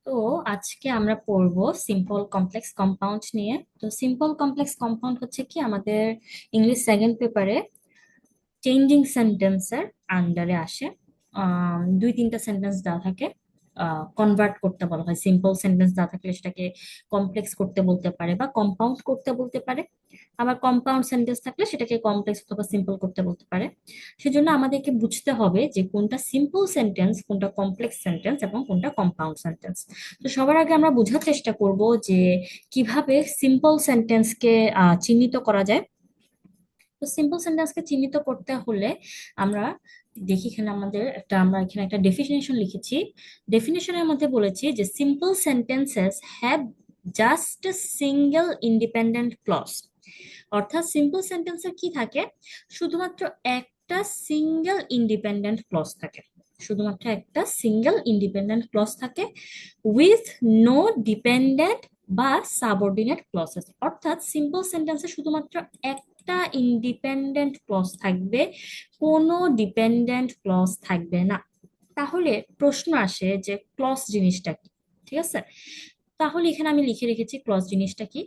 তো আজকে আমরা পড়বো সিম্পল কমপ্লেক্স কম্পাউন্ড নিয়ে। তো সিম্পল কমপ্লেক্স কম্পাউন্ড হচ্ছে কি আমাদের ইংলিশ সেকেন্ড পেপারে চেঞ্জিং সেন্টেন্সের আন্ডারে আসে। দুই তিনটা সেন্টেন্স দেওয়া থাকে, কনভার্ট করতে বলা হয়। সিম্পল সেন্টেন্স দেওয়া থাকলে সেটাকে কমপ্লেক্স করতে বলতে পারে বা কম্পাউন্ড করতে বলতে পারে। আবার কম্পাউন্ড সেন্টেন্স থাকলে সেটাকে কমপ্লেক্স অথবা সিম্পল করতে বলতে পারে। সেজন্য আমাদেরকে বুঝতে হবে যে কোনটা সিম্পল সেন্টেন্স, কোনটা কমপ্লেক্স সেন্টেন্স এবং কোনটা কম্পাউন্ড সেন্টেন্স। তো সবার আগে আমরা বোঝার চেষ্টা করব যে কিভাবে সিম্পল সেন্টেন্সকে চিহ্নিত করা যায়। তো সিম্পল সেন্টেন্সকে চিহ্নিত করতে হলে আমরা দেখি, এখানে আমরা এখানে একটা ডেফিনেশন লিখেছি। ডেফিনেশনের মধ্যে বলেছি যে simple sentences have just single independent clause. অর্থাৎ সিম্পল সেন্টেন্সের কি থাকে, শুধুমাত্র একটা সিঙ্গেল ইন্ডিপেন্ডেন্ট ক্লজ থাকে। শুধুমাত্র একটা সিঙ্গেল ইন্ডিপেন্ডেন্ট ক্লজ থাকে উইথ নো ডিপেন্ডেন্ট বা সাবঅর্ডিনেট ক্লজেস। অর্থাৎ সিম্পল সেন্টেন্সে শুধুমাত্র একটা ইন্ডিপেন্ডেন্ট ক্লজ থাকবে, কোনো ডিপেন্ডেন্ট ক্লজ থাকবে না। তাহলে প্রশ্ন আসে যে ক্লজ জিনিসটা কি। ঠিক আছে, তাহলে এখানে আমি লিখে রেখেছি ক্লজ জিনিসটা কি।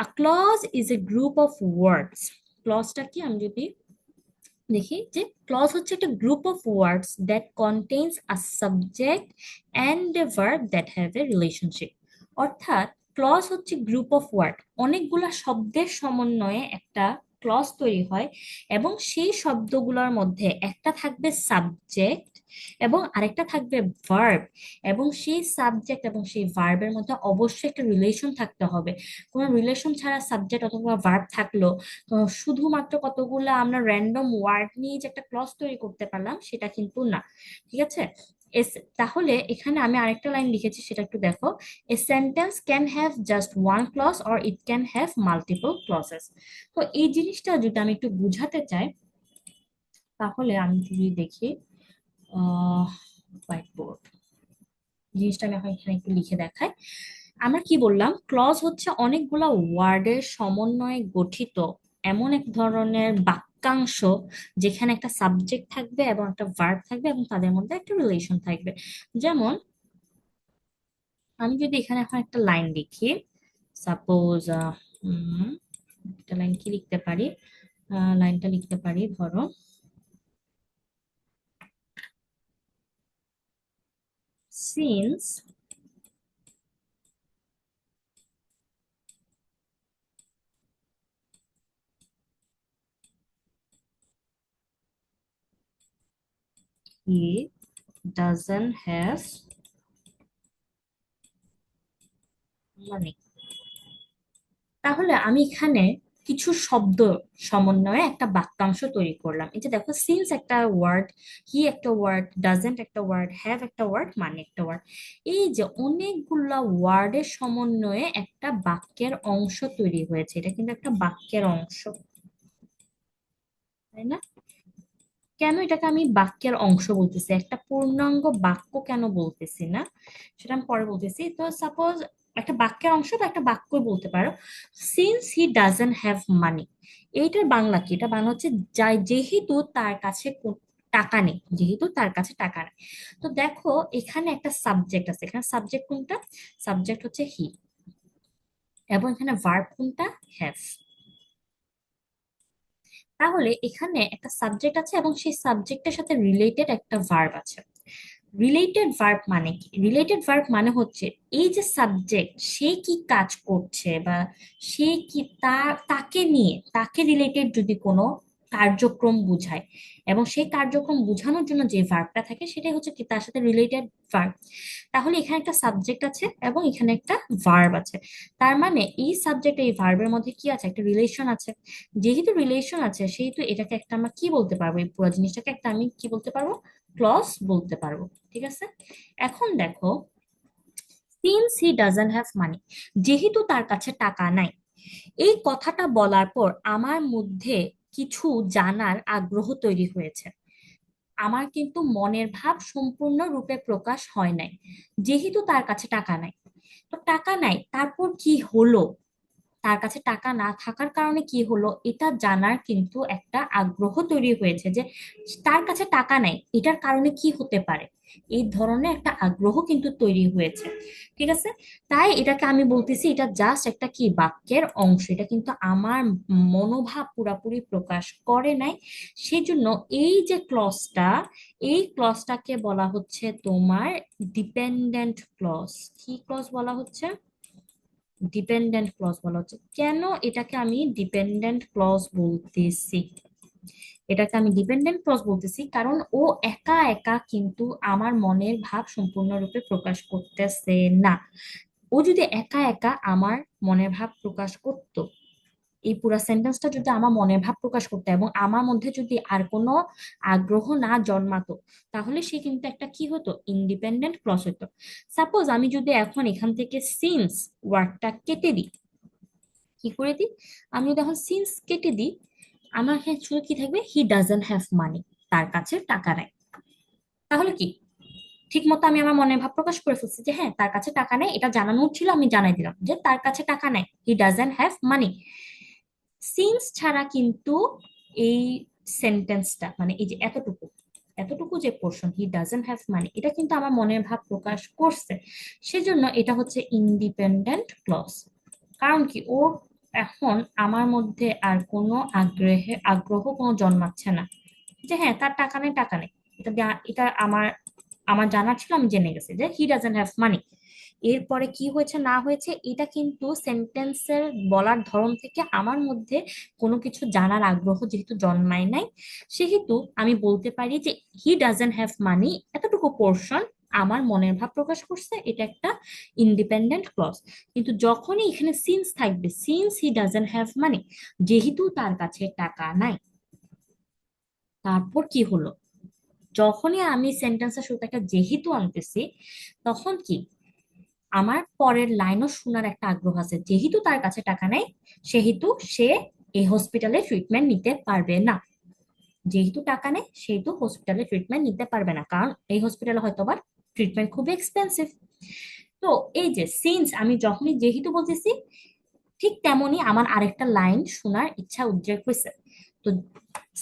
A clause is a group of words. ক্লজটা কি আমি যদি দেখি, যে ক্লজ হচ্ছে একটা group of words that contains a subject and a verb that have a relationship. অর্থাৎ ক্লজ হচ্ছে গ্রুপ অফ ওয়ার্ড, অনেকগুলা শব্দের সমন্বয়ে একটা ক্লজ তৈরি হয় এবং সেই শব্দগুলোর মধ্যে একটা থাকবে সাবজেক্ট এবং আরেকটা থাকবে ভার্ব, এবং সেই সাবজেক্ট এবং সেই ভার্বের মধ্যে অবশ্যই একটা রিলেশন থাকতে হবে। কোনো রিলেশন ছাড়া সাবজেক্ট অথবা ভার্ব থাকলো, তো শুধুমাত্র কতগুলো আমরা র্যান্ডম ওয়ার্ড নিয়ে যে একটা ক্লজ তৈরি করতে পারলাম সেটা কিন্তু না। ঠিক আছে, তাহলে এখানে আমি আরেকটা লাইন লিখেছি, সেটা একটু দেখো। A sentence can have just one clause or it can have multiple clauses. তো এই জিনিসটা যদি আমি একটু বুঝাতে চাই, তাহলে আমি যদি দেখি হোয়াইট বোর্ড, জিনিসটা আমি এখন এখানে একটু লিখে দেখাই। আমরা কি বললাম, ক্লজ হচ্ছে অনেকগুলা ওয়ার্ডের সমন্বয়ে গঠিত এমন এক ধরনের বাক্যাংশ যেখানে একটা সাবজেক্ট থাকবে এবং একটা ভার্ব থাকবে এবং তাদের মধ্যে একটা রিলেশন থাকবে। যেমন আমি যদি এখানে এখন একটা লাইন লিখি, সাপোজ একটা লাইন কি লিখতে পারি, লাইনটা লিখতে পারি, ধরো since he doesn't have money। তাহলে আমি এখানে কিছু শব্দ সমন্বয়ে একটা বাক্যাংশ তৈরি করলাম। এই যে দেখো, সিন্স একটা ওয়ার্ড, হি একটা ওয়ার্ড, ডাজেন্ট একটা ওয়ার্ড, হ্যাভ একটা ওয়ার্ড, মানে একটা ওয়ার্ড। এই যে অনেকগুলা ওয়ার্ডের সমন্বয়ে একটা বাক্যের অংশ তৈরি হয়েছে, এটা কিন্তু একটা বাক্যের অংশ, তাই না? কেন এটাকে আমি বাক্যের অংশ বলতেছি, একটা পূর্ণাঙ্গ বাক্য কেন বলতেছি না, সেটা আমি পরে বলতেছি। তো সাপোজ একটা বাক্যের অংশ বা একটা বাক্য বলতে পারো, since he doesn't have money. এইটার বাংলা কি? এটা বাংলা হচ্ছে যেহেতু তার কাছে টাকা নেই, যেহেতু তার কাছে টাকা নেই। তো দেখো, এখানে একটা সাবজেক্ট আছে, এখানে সাবজেক্ট কোনটা? সাবজেক্ট হচ্ছে হি, এবং এখানে ভার্ব কোনটা? হ্যাভ। তাহলে এখানে একটা সাবজেক্ট আছে এবং সেই সাবজেক্টের সাথে রিলেটেড একটা ভার্ব আছে। রিলেটেড ভার্ব মানে কি? রিলেটেড ভার্ব মানে হচ্ছে এই যে সাবজেক্ট সে কি কাজ করছে বা সে কি, তাকে নিয়ে, তাকে রিলেটেড যদি কোনো কার্যক্রম বুঝায় এবং সেই কার্যক্রম বোঝানোর জন্য যে ভার্বটা থাকে সেটাই হচ্ছে কি তার সাথে রিলেটেড ভার্ব। তাহলে এখানে একটা সাবজেক্ট আছে এবং এখানে একটা ভার্ব আছে। তার মানে এই সাবজেক্ট এই ভার্বের মধ্যে কি আছে? একটা রিলেশন আছে। যেহেতু রিলেশন আছে সেহেতু এটাকে একটা আমরা কি বলতে পারবো, এই পুরো জিনিসটাকে একটা আমি কি বলতে পারবো? ক্লজ বলতে পারবো। ঠিক আছে, এখন দেখো, since he doesn't have money, যেহেতু তার কাছে টাকা নাই, এই কথাটা বলার পর আমার মধ্যে কিছু জানার আগ্রহ তৈরি হয়েছে। আমার কিন্তু মনের ভাব সম্পূর্ণরূপে প্রকাশ হয় নাই, যেহেতু তার কাছে টাকা নাই। তো টাকা নাই, তারপর কি হলো? তার কাছে টাকা না থাকার কারণে কি হলো, এটা জানার কিন্তু একটা আগ্রহ তৈরি হয়েছে যে তার কাছে টাকা নাই, এটার কারণে কি হতে পারে, এই ধরনের একটা আগ্রহ কিন্তু তৈরি হয়েছে। ঠিক আছে, তাই এটাকে আমি বলতেছি এটা জাস্ট একটা কি বাক্যের অংশ, এটা কিন্তু আমার মনোভাব পুরাপুরি প্রকাশ করে নাই। সেজন্য এই যে ক্লজটা, এই ক্লজটাকে বলা হচ্ছে তোমার ডিপেন্ডেন্ট ক্লজ। কি ক্লজ বলা হচ্ছে? ডিপেন্ডেন্ট ক্লজ বলা হচ্ছে। কেন এটাকে আমি ডিপেন্ডেন্ট ক্লজ বলতেছি? এটাকে আমি ডিপেন্ডেন্ট ক্লজ বলতেছি কারণ ও একা একা কিন্তু আমার মনের ভাব সম্পূর্ণরূপে প্রকাশ করতেছে না। ও যদি একা একা আমার মনের ভাব প্রকাশ করতো, এই পুরো সেন্টেন্সটা যদি আমার মনের ভাব প্রকাশ করতো এবং আমার মধ্যে যদি আর কোনো আগ্রহ না জন্মাতো, তাহলে সে কিন্তু একটা কি হতো, ইন্ডিপেন্ডেন্ট ক্লজ হতো। সাপোজ আমি যদি এখন এখান থেকে সিন্স ওয়ার্ডটা কেটে দিই, কি করে দিই, আমি যদি এখন সিন্স কেটে দিই, আমার এখানে শুধু কি থাকবে, হি ডাজন্ট হ্যাভ মানি, তার কাছে টাকা নাই। তাহলে কি, ঠিক মতো আমি আমার মনের ভাব প্রকাশ করে ফেলছি যে হ্যাঁ তার কাছে টাকা নেই, এটা জানানো ছিল, আমি জানাই দিলাম যে তার কাছে টাকা নেই, he doesn't have money. Since ছাড়া কিন্তু এই সেন্টেন্সটা মানে এই যে এতটুকু, এতটুকু যে portion he doesn't have money, এটা কিন্তু আমার মনের ভাব প্রকাশ করছে। সেজন্য এটা হচ্ছে ইন্ডিপেন্ডেন্ট ক্লজ। কারণ কি, ও এখন আমার মধ্যে আর কোনো আগ্রহ কোনো জন্মাচ্ছে না যে হ্যাঁ তার টাকা নেই, টাকা নেই, এটা আমার আমার জানার ছিল, আমি জেনে গেছি যে হি ডাজন্ট হ্যাভ মানি। এরপরে কি হয়েছে না হয়েছে এটা কিন্তু সেন্টেন্সের বলার ধরন থেকে আমার মধ্যে কোনো কিছু জানার আগ্রহ যেহেতু জন্মায় নাই, সেহেতু আমি বলতে পারি যে হি ডাজন্ট হ্যাভ মানি, এতটুকু পোর্শন আমার মনের ভাব প্রকাশ করছে, এটা একটা ইন্ডিপেন্ডেন্ট ক্লজ। কিন্তু যখনই এখানে সিন্স থাকবে, since he doesn't have money, যেহেতু তার কাছে টাকা নাই, তারপর কি হলো, যখনই আমি সেন্টেন্সের শুরুতে একটা যেহেতু আনতেছি, তখন কি আমার পরের লাইনও শোনার একটা আগ্রহ আছে, যেহেতু তার কাছে টাকা নেই সেহেতু সে এই হসপিটালে ট্রিটমেন্ট নিতে পারবে না। যেহেতু টাকা নেই সেহেতু হসপিটালে ট্রিটমেন্ট নিতে পারবে না, কারণ এই হসপিটালে হয়তো আবার ট্রিটমেন্ট খুবই এক্সপেন্সিভ। তো এই যে সিন্স আমি যখনই যেহেতু বলতেছি, ঠিক তেমনি আমার আরেকটা লাইন শোনার ইচ্ছা উদ্রেক হয়েছে। তো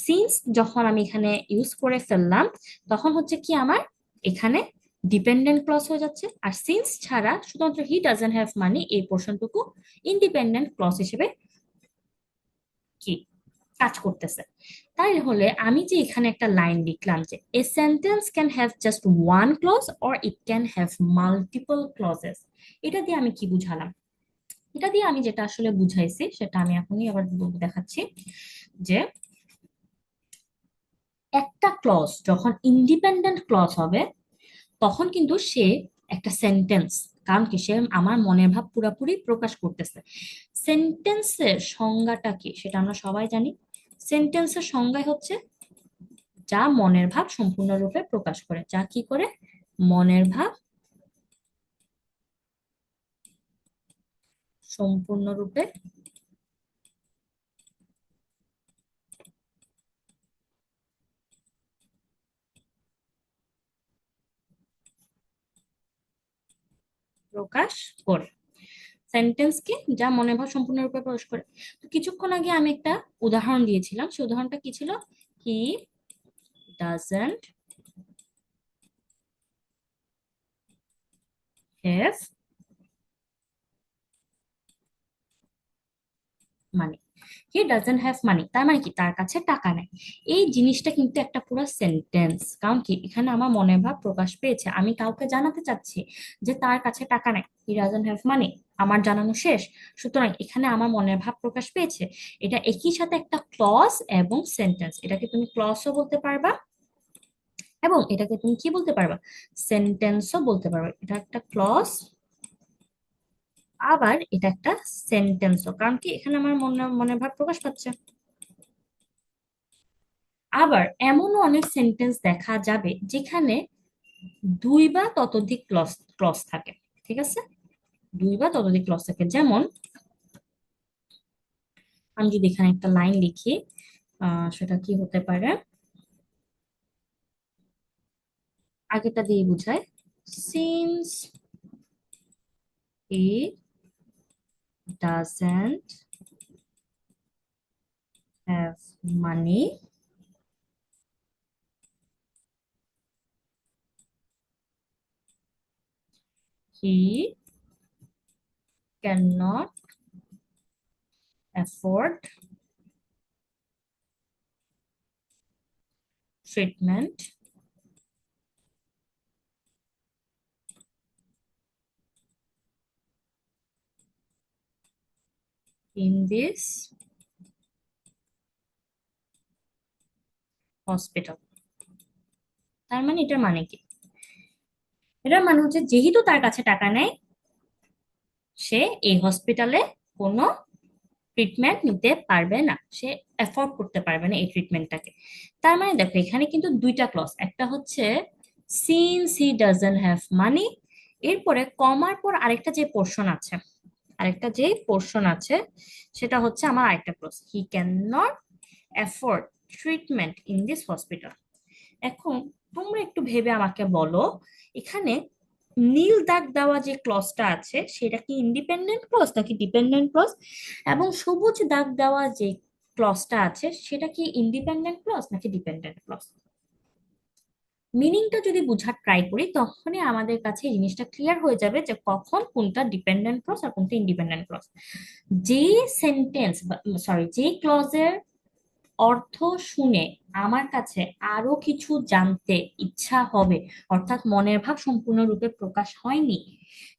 সিন্স যখন আমি এখানে ইউজ করে ফেললাম, তখন হচ্ছে কি আমার এখানে ডিপেন্ডেন্ট ক্লজ হয়ে যাচ্ছে, আর সিন্স ছাড়া শুধুমাত্র হি ডাজন্ট হ্যাভ মানি এই পোর্শনটুকু ইন্ডিপেন্ডেন্ট ক্লজ হিসেবে কি কাজ করতেছে। তাই হলে আমি যে এখানে একটা লাইন লিখলাম যে a sentence can have just one clause or it can have multiple clauses, এটা দিয়ে আমি কি বুঝালাম? এটা দিয়ে আমি যেটা আসলে বুঝাইছি সেটা আমি এখনই আবার দেখাচ্ছি যে একটা ক্লজ যখন ইন্ডিপেন্ডেন্ট ক্লজ হবে, তখন কিন্তু সে একটা সেন্টেন্স, কারণ কি সে আমার মনের ভাব পুরোপুরি প্রকাশ করতেছে। সেন্টেন্সের সংজ্ঞাটা কি সেটা আমরা সবাই জানি। সেন্টেন্সের সংজ্ঞাই হচ্ছে যা মনের ভাব সম্পূর্ণরূপে প্রকাশ করে, যা কি করে, মনের ভাব সম্পূর্ণরূপে প্রকাশ করে। সেন্টেন্স কি, যা মনের ভাব সম্পূর্ণরূপে প্রকাশ করে। তো কিছুক্ষণ আগে আমি একটা উদাহরণ দিয়েছিলাম, সেই উদাহরণটা কি ছিল, he doesn't have money, he doesn't have money, তার মানে কি তার কাছে টাকা নেই। এই জিনিসটা কিন্তু একটা পুরো সেন্টেন্স, কারণ কি এখানে আমার মনের ভাব প্রকাশ পেয়েছে, আমি কাউকে জানাতে চাচ্ছি যে তার কাছে টাকা নেই, হি ডাজন্ট হ্যাভ মানি, আমার জানানো শেষ। সুতরাং এখানে আমার মনের ভাব প্রকাশ পেয়েছে, এটা একই সাথে একটা ক্লজ এবং সেন্টেন্স, এটাকে তুমি ক্লজও বলতে পারবা এবং এটাকে তুমি কি বলতে পারবা, সেন্টেন্সও বলতে পারবা। এটা একটা ক্লজ, আবার এটা একটা সেন্টেন্সও, কারণ কি এখানে আমার মনের ভাব প্রকাশ পাচ্ছে। আবার এমনও অনেক সেন্টেন্স দেখা যাবে যেখানে দুই বা ততোধিক ক্লজ ক্লজ থাকে। ঠিক আছে, দুই বা ততোধিক ক্লজ থাকে, যেমন আমি যদি এখানে একটা লাইন লিখি, সেটা কি হতে পারে, আগেটা দিয়ে বুঝায়, since he doesn't have money, he cannot afford treatment in this hospital. তার মানে এটার মানে কি? এটার মানে হচ্ছে যেহেতু তার কাছে টাকা নেই, সে এই হসপিটালে কোনো ট্রিটমেন্ট নিতে পারবে না, সে এফোর্ড করতে পারবে না এই ট্রিটমেন্টটাকে। তার মানে দেখো এখানে কিন্তু দুইটা ক্লজ, একটা হচ্ছে since he doesn't have money, এরপরে কমার পর আরেকটা যে পোর্শন আছে সেটা হচ্ছে আমার আরেকটা clause, he can not afford treatment in this hospital. এখন তোমরা একটু ভেবে আমাকে বলো, এখানে নীল দাগ দেওয়া যে ক্লজটা আছে সেটা কি ইন্ডিপেন্ডেন্ট ক্লজ নাকি ডিপেন্ডেন্ট ক্লজ, এবং সবুজ দাগ দেওয়া যে ক্লজটা আছে সেটা কি ইন্ডিপেন্ডেন্ট ক্লজ নাকি ডিপেন্ডেন্ট ক্লজ? মিনিংটা যদি বোঝার ট্রাই করি তখনই আমাদের কাছে এই জিনিসটা ক্লিয়ার হয়ে যাবে যে কখন কোনটা ডিপেন্ডেন্ট ক্লজ আর কোনটা ইন্ডিপেন্ডেন্ট ক্লজ। যে সেন্টেন্স, যে ক্লজের অর্থ শুনে আমার কাছে আরো কিছু জানতে ইচ্ছা হবে, অর্থাৎ মনের ভাব সম্পূর্ণরূপে প্রকাশ হয়নি,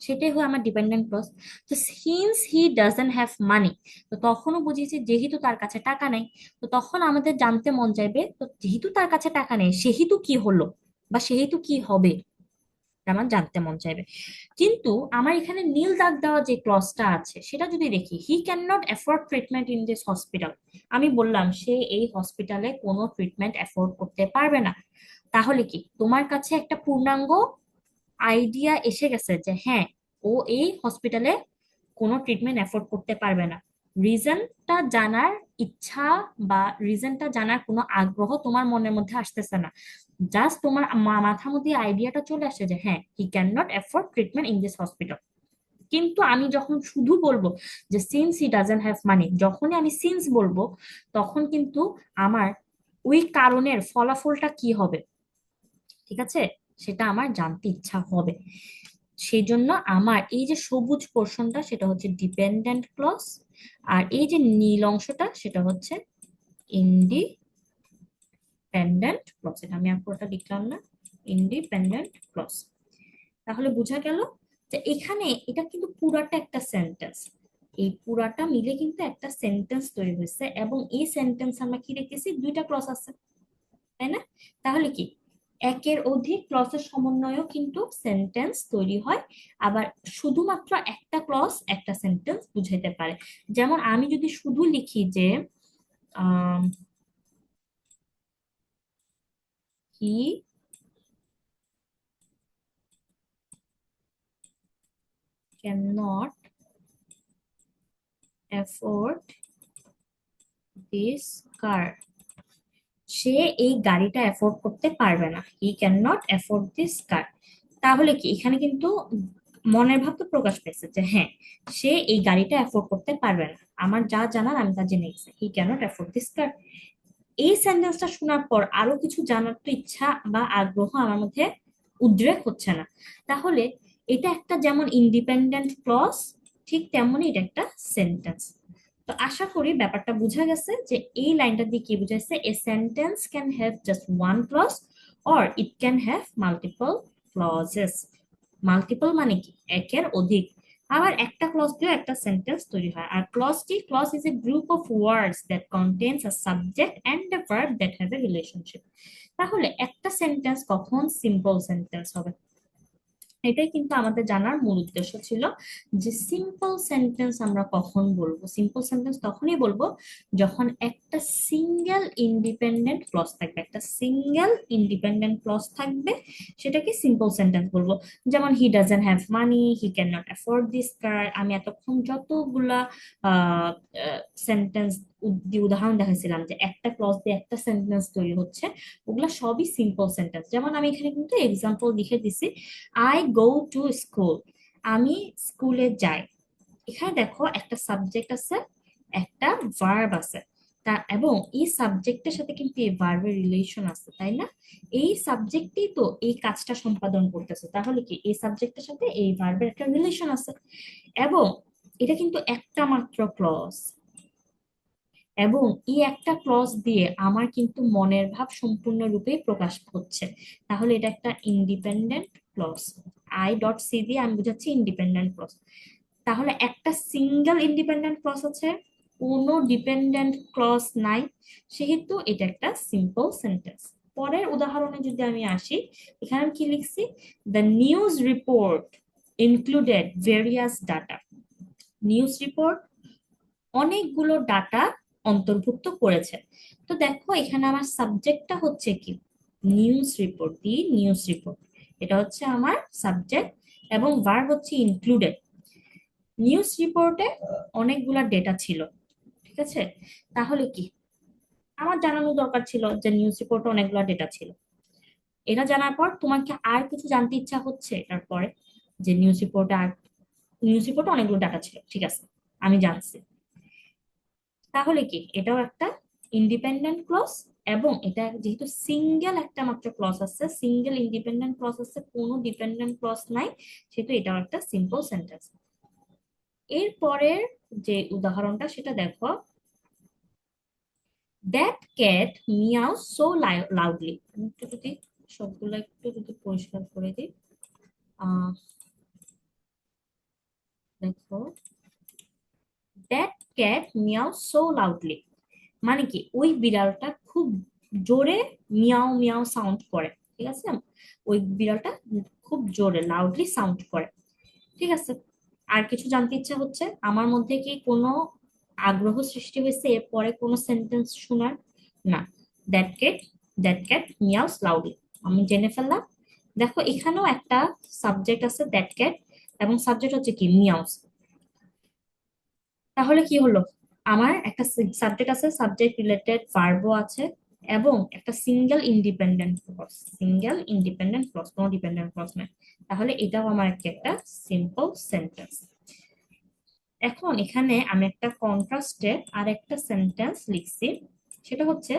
সেটাই হয় আমার ডিপেন্ডেন্ট ক্লজ। তো since he doesn't have money, তো তখনও বুঝিয়েছি যেহেতু তার কাছে টাকা নেই, তো তখন আমাদের জানতে মন চাইবে তো যেহেতু তার কাছে টাকা নেই সেহেতু কি হলো বা সেহেতু কি হবে, আমার জানতে মন চাইবে। কিন্তু আমার এখানে নীল দাগ দেওয়া যে ক্লজটা আছে সেটা যদি দেখি, হি can not afford treatment in this hospital, আমি বললাম সে এই হসপিটালে কোনো ট্রিটমেন্ট অ্যাফোর্ড করতে পারবে না। তাহলে কি তোমার কাছে একটা পূর্ণাঙ্গ আইডিয়া এসে গেছে যে হ্যাঁ, ও এই হসপিটালে কোনো ট্রিটমেন্ট অ্যাফোর্ড করতে পারবে না। রিজনটা জানার ইচ্ছা বা রিজনটা জানার কোনো আগ্রহ তোমার মনের মধ্যে আসতেছে না, জাস্ট তোমার মাথার মধ্যে আইডিয়াটা চলে আসে যে হ্যাঁ, হি can not afford treatment in this hospital. কিন্তু আমি যখন শুধু বলবো যে since he doesn't have money, যখনই আমি সিন্স বলবো তখন কিন্তু আমার ওই কারণের ফলাফলটা কি হবে, ঠিক আছে, সেটা আমার জানতে ইচ্ছা হবে। সেই জন্য আমার এই যে সবুজ পোর্শনটা সেটা হচ্ছে ডিপেন্ডেন্ট ক্লজ, আর এই যে নীল অংশটা সেটা হচ্ছে ইন্ডিপেন্ডেন্ট ক্লজ। এটা আমি আর পুরোটা লিখলাম না, ইন্ডিপেন্ডেন্ট ক্লজ। তাহলে বোঝা গেল যে এখানে এটা কিন্তু পুরাটা একটা সেন্টেন্স, এই পুরাটা মিলে কিন্তু একটা সেন্টেন্স তৈরি হয়েছে, এবং এই সেন্টেন্স আমরা কি দেখতেছি, দুইটা ক্লজ আছে, তাই না? তাহলে কি একের অধিক ক্লজের সমন্বয়েও কিন্তু সেন্টেন্স তৈরি হয়, আবার শুধুমাত্র একটা ক্লজ একটা সেন্টেন্স বুঝাইতে পারে। যেমন আমি যদি শুধু লিখি যে he can not afford this car, সে এই গাড়িটা অ্যাফোর্ড করতে পারবে না, he can not afford this car. তাহলে কি এখানে কিন্তু মনের ভাব তো প্রকাশ পেয়েছে যে হ্যাঁ, সে এই গাড়িটা অ্যাফোর্ড করতে পারবে না, আমার যা জানার আমি তা জেনে গেছি, হি ক্যান নট অ্যাফোর্ড দিস কার। এই সেন্টেন্সটা শোনার পর আরো কিছু জানার তো ইচ্ছা বা আগ্রহ আমার মধ্যে উদ্রেক হচ্ছে না। তাহলে এটা একটা যেমন ইন্ডিপেন্ডেন্ট ক্লজ, ঠিক তেমনই এটা একটা সেন্টেন্স। তো আশা করি ব্যাপারটা বোঝা গেছে যে এই লাইনটা দিয়ে কি বুঝাইছে, a sentence can have just one clause or it can have multiple clauses. Multiple মানে কি একের অধিক, আবার একটা ক্লজ দিয়ে একটা সেন্টেন্স তৈরি হয়। আর ক্লজ কি, clause is a group of words that contains a subject and a verb that have a relationship. তাহলে একটা সেন্টেন্স কখন সিম্পল সেন্টেন্স হবে, এটাই কিন্তু আমাদের জানার মূল উদ্দেশ্য ছিল, যে সিম্পল সেন্টেন্স আমরা কখন বলবো। সিম্পল সেন্টেন্স তখনই বলবো যখন একটা সিঙ্গেল ইন্ডিপেন্ডেন্ট ক্লজ থাকবে, সেটাকে সিম্পল সেন্টেন্স বলবো। যেমন he doesn't have money, he can not afford this কার, আমি এতক্ষণ যতগুলা সেন্টেন্স উদাহরণ দেখাইছিলাম যে একটা ক্লজ দিয়ে একটা সেন্টেন্স তৈরি হচ্ছে, ওগুলা সবই সিম্পল সেন্টেন্স। যেমন আমি এখানে কিন্তু এক্সাম্পল লিখে দিছি, আই গো টু স্কুল, আমি স্কুলে যাই। এখানে দেখো একটা সাবজেক্ট আছে, একটা ভার্ব আছে, তা এবং এই সাবজেক্টের সাথে কিন্তু এই ভার্বের রিলেশন আছে, তাই না? এই সাবজেক্টই তো এই কাজটা সম্পাদন করতেছে, তাহলে কি এই সাবজেক্টের সাথে এই ভার্বের একটা রিলেশন আছে। এবং এটা কিন্তু একটা মাত্র ক্লজ, এবং এই একটা ক্লজ দিয়ে আমার কিন্তু মনের ভাব সম্পূর্ণরূপে প্রকাশ হচ্ছে। তাহলে এটা একটা independent clause. I dot C দিয়ে আমি বুঝাচ্ছি ইন্ডিপেন্ডেন্ট ক্লজ। তাহলে একটা সিঙ্গেল ইন্ডিপেন্ডেন্ট ক্লজ আছে, কোনো ডিপেন্ডেন্ট ক্লজ নাই, সেহেতু এটা একটা সিম্পল সেন্টেন্স। পরের উদাহরণে যদি আমি আসি, এখানে আমি কি লিখছি, the news report included various data. News report অনেকগুলো ডাটা অন্তর্ভুক্ত করেছে। তো দেখো এখানে আমার সাবজেক্টটা হচ্ছে কি, নিউজ রিপোর্ট, দি নিউজ রিপোর্ট, এটা হচ্ছে আমার সাবজেক্ট, এবং ভার্ব হচ্ছে ইনক্লুডেড। নিউজ রিপোর্টে অনেকগুলা ডেটা ছিল, ঠিক আছে? তাহলে কি আমার জানানো দরকার ছিল যে নিউজ রিপোর্টে অনেকগুলা ডেটা ছিল। এটা জানার পর তোমাকে আর কিছু জানতে ইচ্ছা হচ্ছে তারপরে, যে নিউজ রিপোর্টে অনেকগুলো ডাটা ছিল, ঠিক আছে, আমি জানছি। তাহলে কি এটাও একটা ইন্ডিপেন্ডেন্ট ক্লজ, এবং এটা যেহেতু সিঙ্গেল একটা মাত্র ক্লজ আছে, সিঙ্গেল ইন্ডিপেন্ডেন্ট ক্লজ আছে, কোনো ডিপেন্ডেন্ট ক্লজ নাই, সেহেতু এটাও একটা সিম্পল সেন্টেন্স। এর পরের যে উদাহরণটা সেটা দেখো, that cat meow so loudly. আমি একটু যদি সবগুলো একটু যদি পরিষ্কার করে দিই, আহ দেখো, that cat meow so loudly, মানে কি ওই বিড়ালটা খুব জোরে মিয়াও মিয়াও সাউন্ড করে, ঠিক আছে? ওই বিড়ালটা খুব জোরে লাউডলি সাউন্ড করে, ঠিক আছে। আর কিছু জানতে ইচ্ছা হচ্ছে আমার মধ্যে, কি কোনো আগ্রহ সৃষ্টি হয়েছে এরপরে কোনো সেন্টেন্স শোনার? না। That cat, that cat meows loudly, আমি জেনে ফেললাম। দেখো এখানেও একটা সাবজেক্ট আছে দ্যাট ক্যাট, এবং সাবজেক্ট হচ্ছে কি মিয়াউস। তাহলে কি হলো, আমার একটা সাবজেক্ট আছে, সাবজেক্ট রিলেটেড ভার্বও আছে, এবং একটা single independent clause, single independent clause, কোনো ডিপেন্ডেন্ট ক্লজ নাই। তাহলে এটাও আমার একটা সিম্পল সেন্টেন্স। এখন এখানে আমি একটা কন্ট্রাস্টে আর একটা সেন্টেন্স লিখছি, সেটা হচ্ছে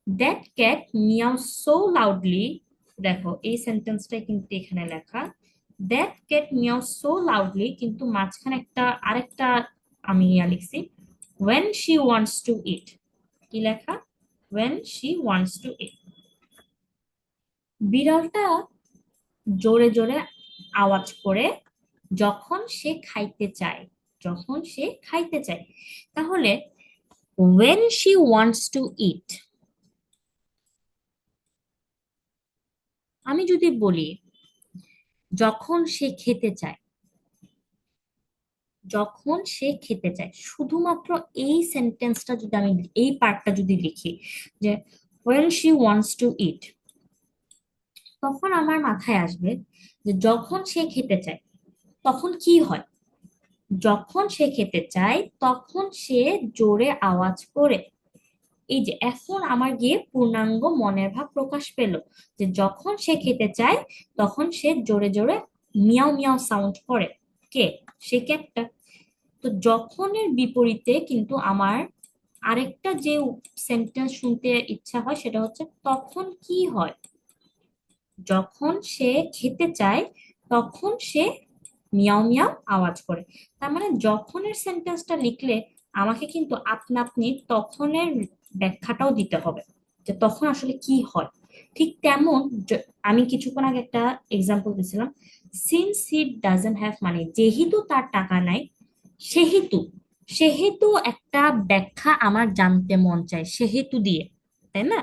that cat meow so loudly. দেখো এই সেন্টেন্সটাই কিন্তু এখানে লেখা, that cat meow so loudly, কিন্তু মাঝখানে একটা আরেকটা আমি লিখছি, when she wants to eat। কি লেখা? when she wants to eat। বিড়ালটা জোরে জোরে আওয়াজ করে যখন সে খাইতে চায়, যখন সে খাইতে চায়। তাহলে when she wants to eat, আমি যদি বলি যখন সে খেতে চায়, যখন সে খেতে চায়, শুধুমাত্র এই সেন্টেন্সটা যদি আমি, এই পার্টটা যদি লিখি, যে when she wants to eat, তখন আমার মাথায় আসবে যে যখন সে খেতে চায় তখন কি হয়। যখন সে খেতে চায় তখন সে জোরে আওয়াজ করে। এই যে এখন আমার গিয়ে পূর্ণাঙ্গ মনের ভাব প্রকাশ পেল, যে যখন সে খেতে চায় তখন সে জোরে জোরে মিয়াও মিয়াও সাউন্ড করে। কে? সে ক্যাটটা। তো যখনের বিপরীতে কিন্তু আমার আরেকটা যে সেন্টেন্স শুনতে ইচ্ছা হয় সেটা হচ্ছে তখন কি হয়। যখন সে খেতে চায় তখন সে মিয়াও মিয়াও আওয়াজ করে। তার মানে যখনের সেন্টেন্সটা লিখলে আমাকে কিন্তু আপনা আপনি তখনের ব্যাখ্যাটাও দিতে হবে, যে তখন আসলে কি হয়। ঠিক তেমন আমি কিছুক্ষণ আগে একটা এক্সাম্পল দিছিলাম, since he doesn't have money, যেহেতু তার টাকা নাই, সেহেতু, সেহেতু একটা ব্যাখ্যা আমার জানতে মন চায় সেহেতু দিয়ে, তাই না?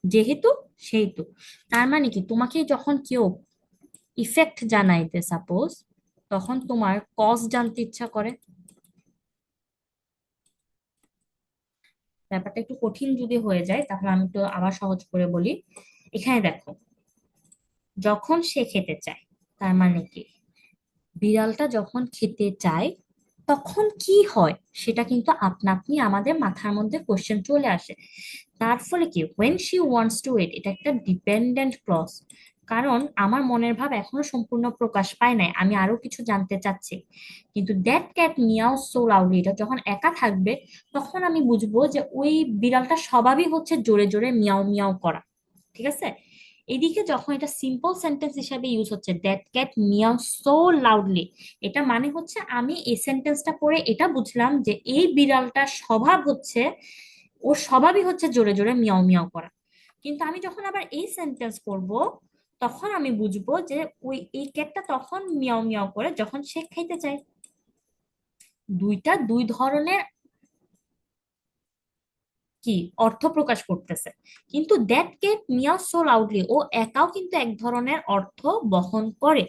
যেহেতু, সেহেতু, তার মানে কি তোমাকে যখন কেউ ইফেক্ট জানাইতে সাপোজ, তখন তোমার কজ জানতে ইচ্ছা করে। ব্যাপারটা একটু কঠিন যদি হয়ে যায় তাহলে আমি তো আবার সহজ করে বলি। এখানে দেখো, যখন সে খেতে চায়, তার মানে কি বিড়ালটা যখন খেতে চায় তখন কি হয়, সেটা কিন্তু আপনা আপনি আমাদের মাথার মধ্যে কোশ্চেন চলে আসে। তার ফলে কি when she wants to eat, এটা একটা ডিপেন্ডেন্ট ক্লজ, কারণ আমার মনের ভাব এখনো সম্পূর্ণ প্রকাশ পায় নাই, আমি আরো কিছু জানতে চাচ্ছি। কিন্তু that cat meow so loudly, এটা যখন একা থাকবে তখন আমি বুঝবো যে ওই বিড়ালটার স্বভাবই হচ্ছে জোরে জোরে মিয়াও মিয়াও করা। ঠিক আছে, এদিকে যখন এটা সিম্পল সেন্টেন্স হিসাবে ইউজ হচ্ছে, that cat meow so loudly, এটা মানে হচ্ছে আমি এই সেন্টেন্সটা পড়ে এটা বুঝলাম যে এই বিড়ালটার স্বভাব হচ্ছে, ওর স্বভাবই হচ্ছে জোরে জোরে মিয়াও মিয়াও করা। কিন্তু আমি যখন আবার এই সেন্টেন্স পড়বো তখন আমি বুঝবো যে ওই এই ক্যাটটা তখন মিয়াও মিয়াও করে যখন সে খাইতে চায়। দুইটা দুই ধরনের কি অর্থ প্রকাশ করতেছে। কিন্তু that cat meow so loudly, ও একাও কিন্তু এক ধরনের অর্থ বহন করে।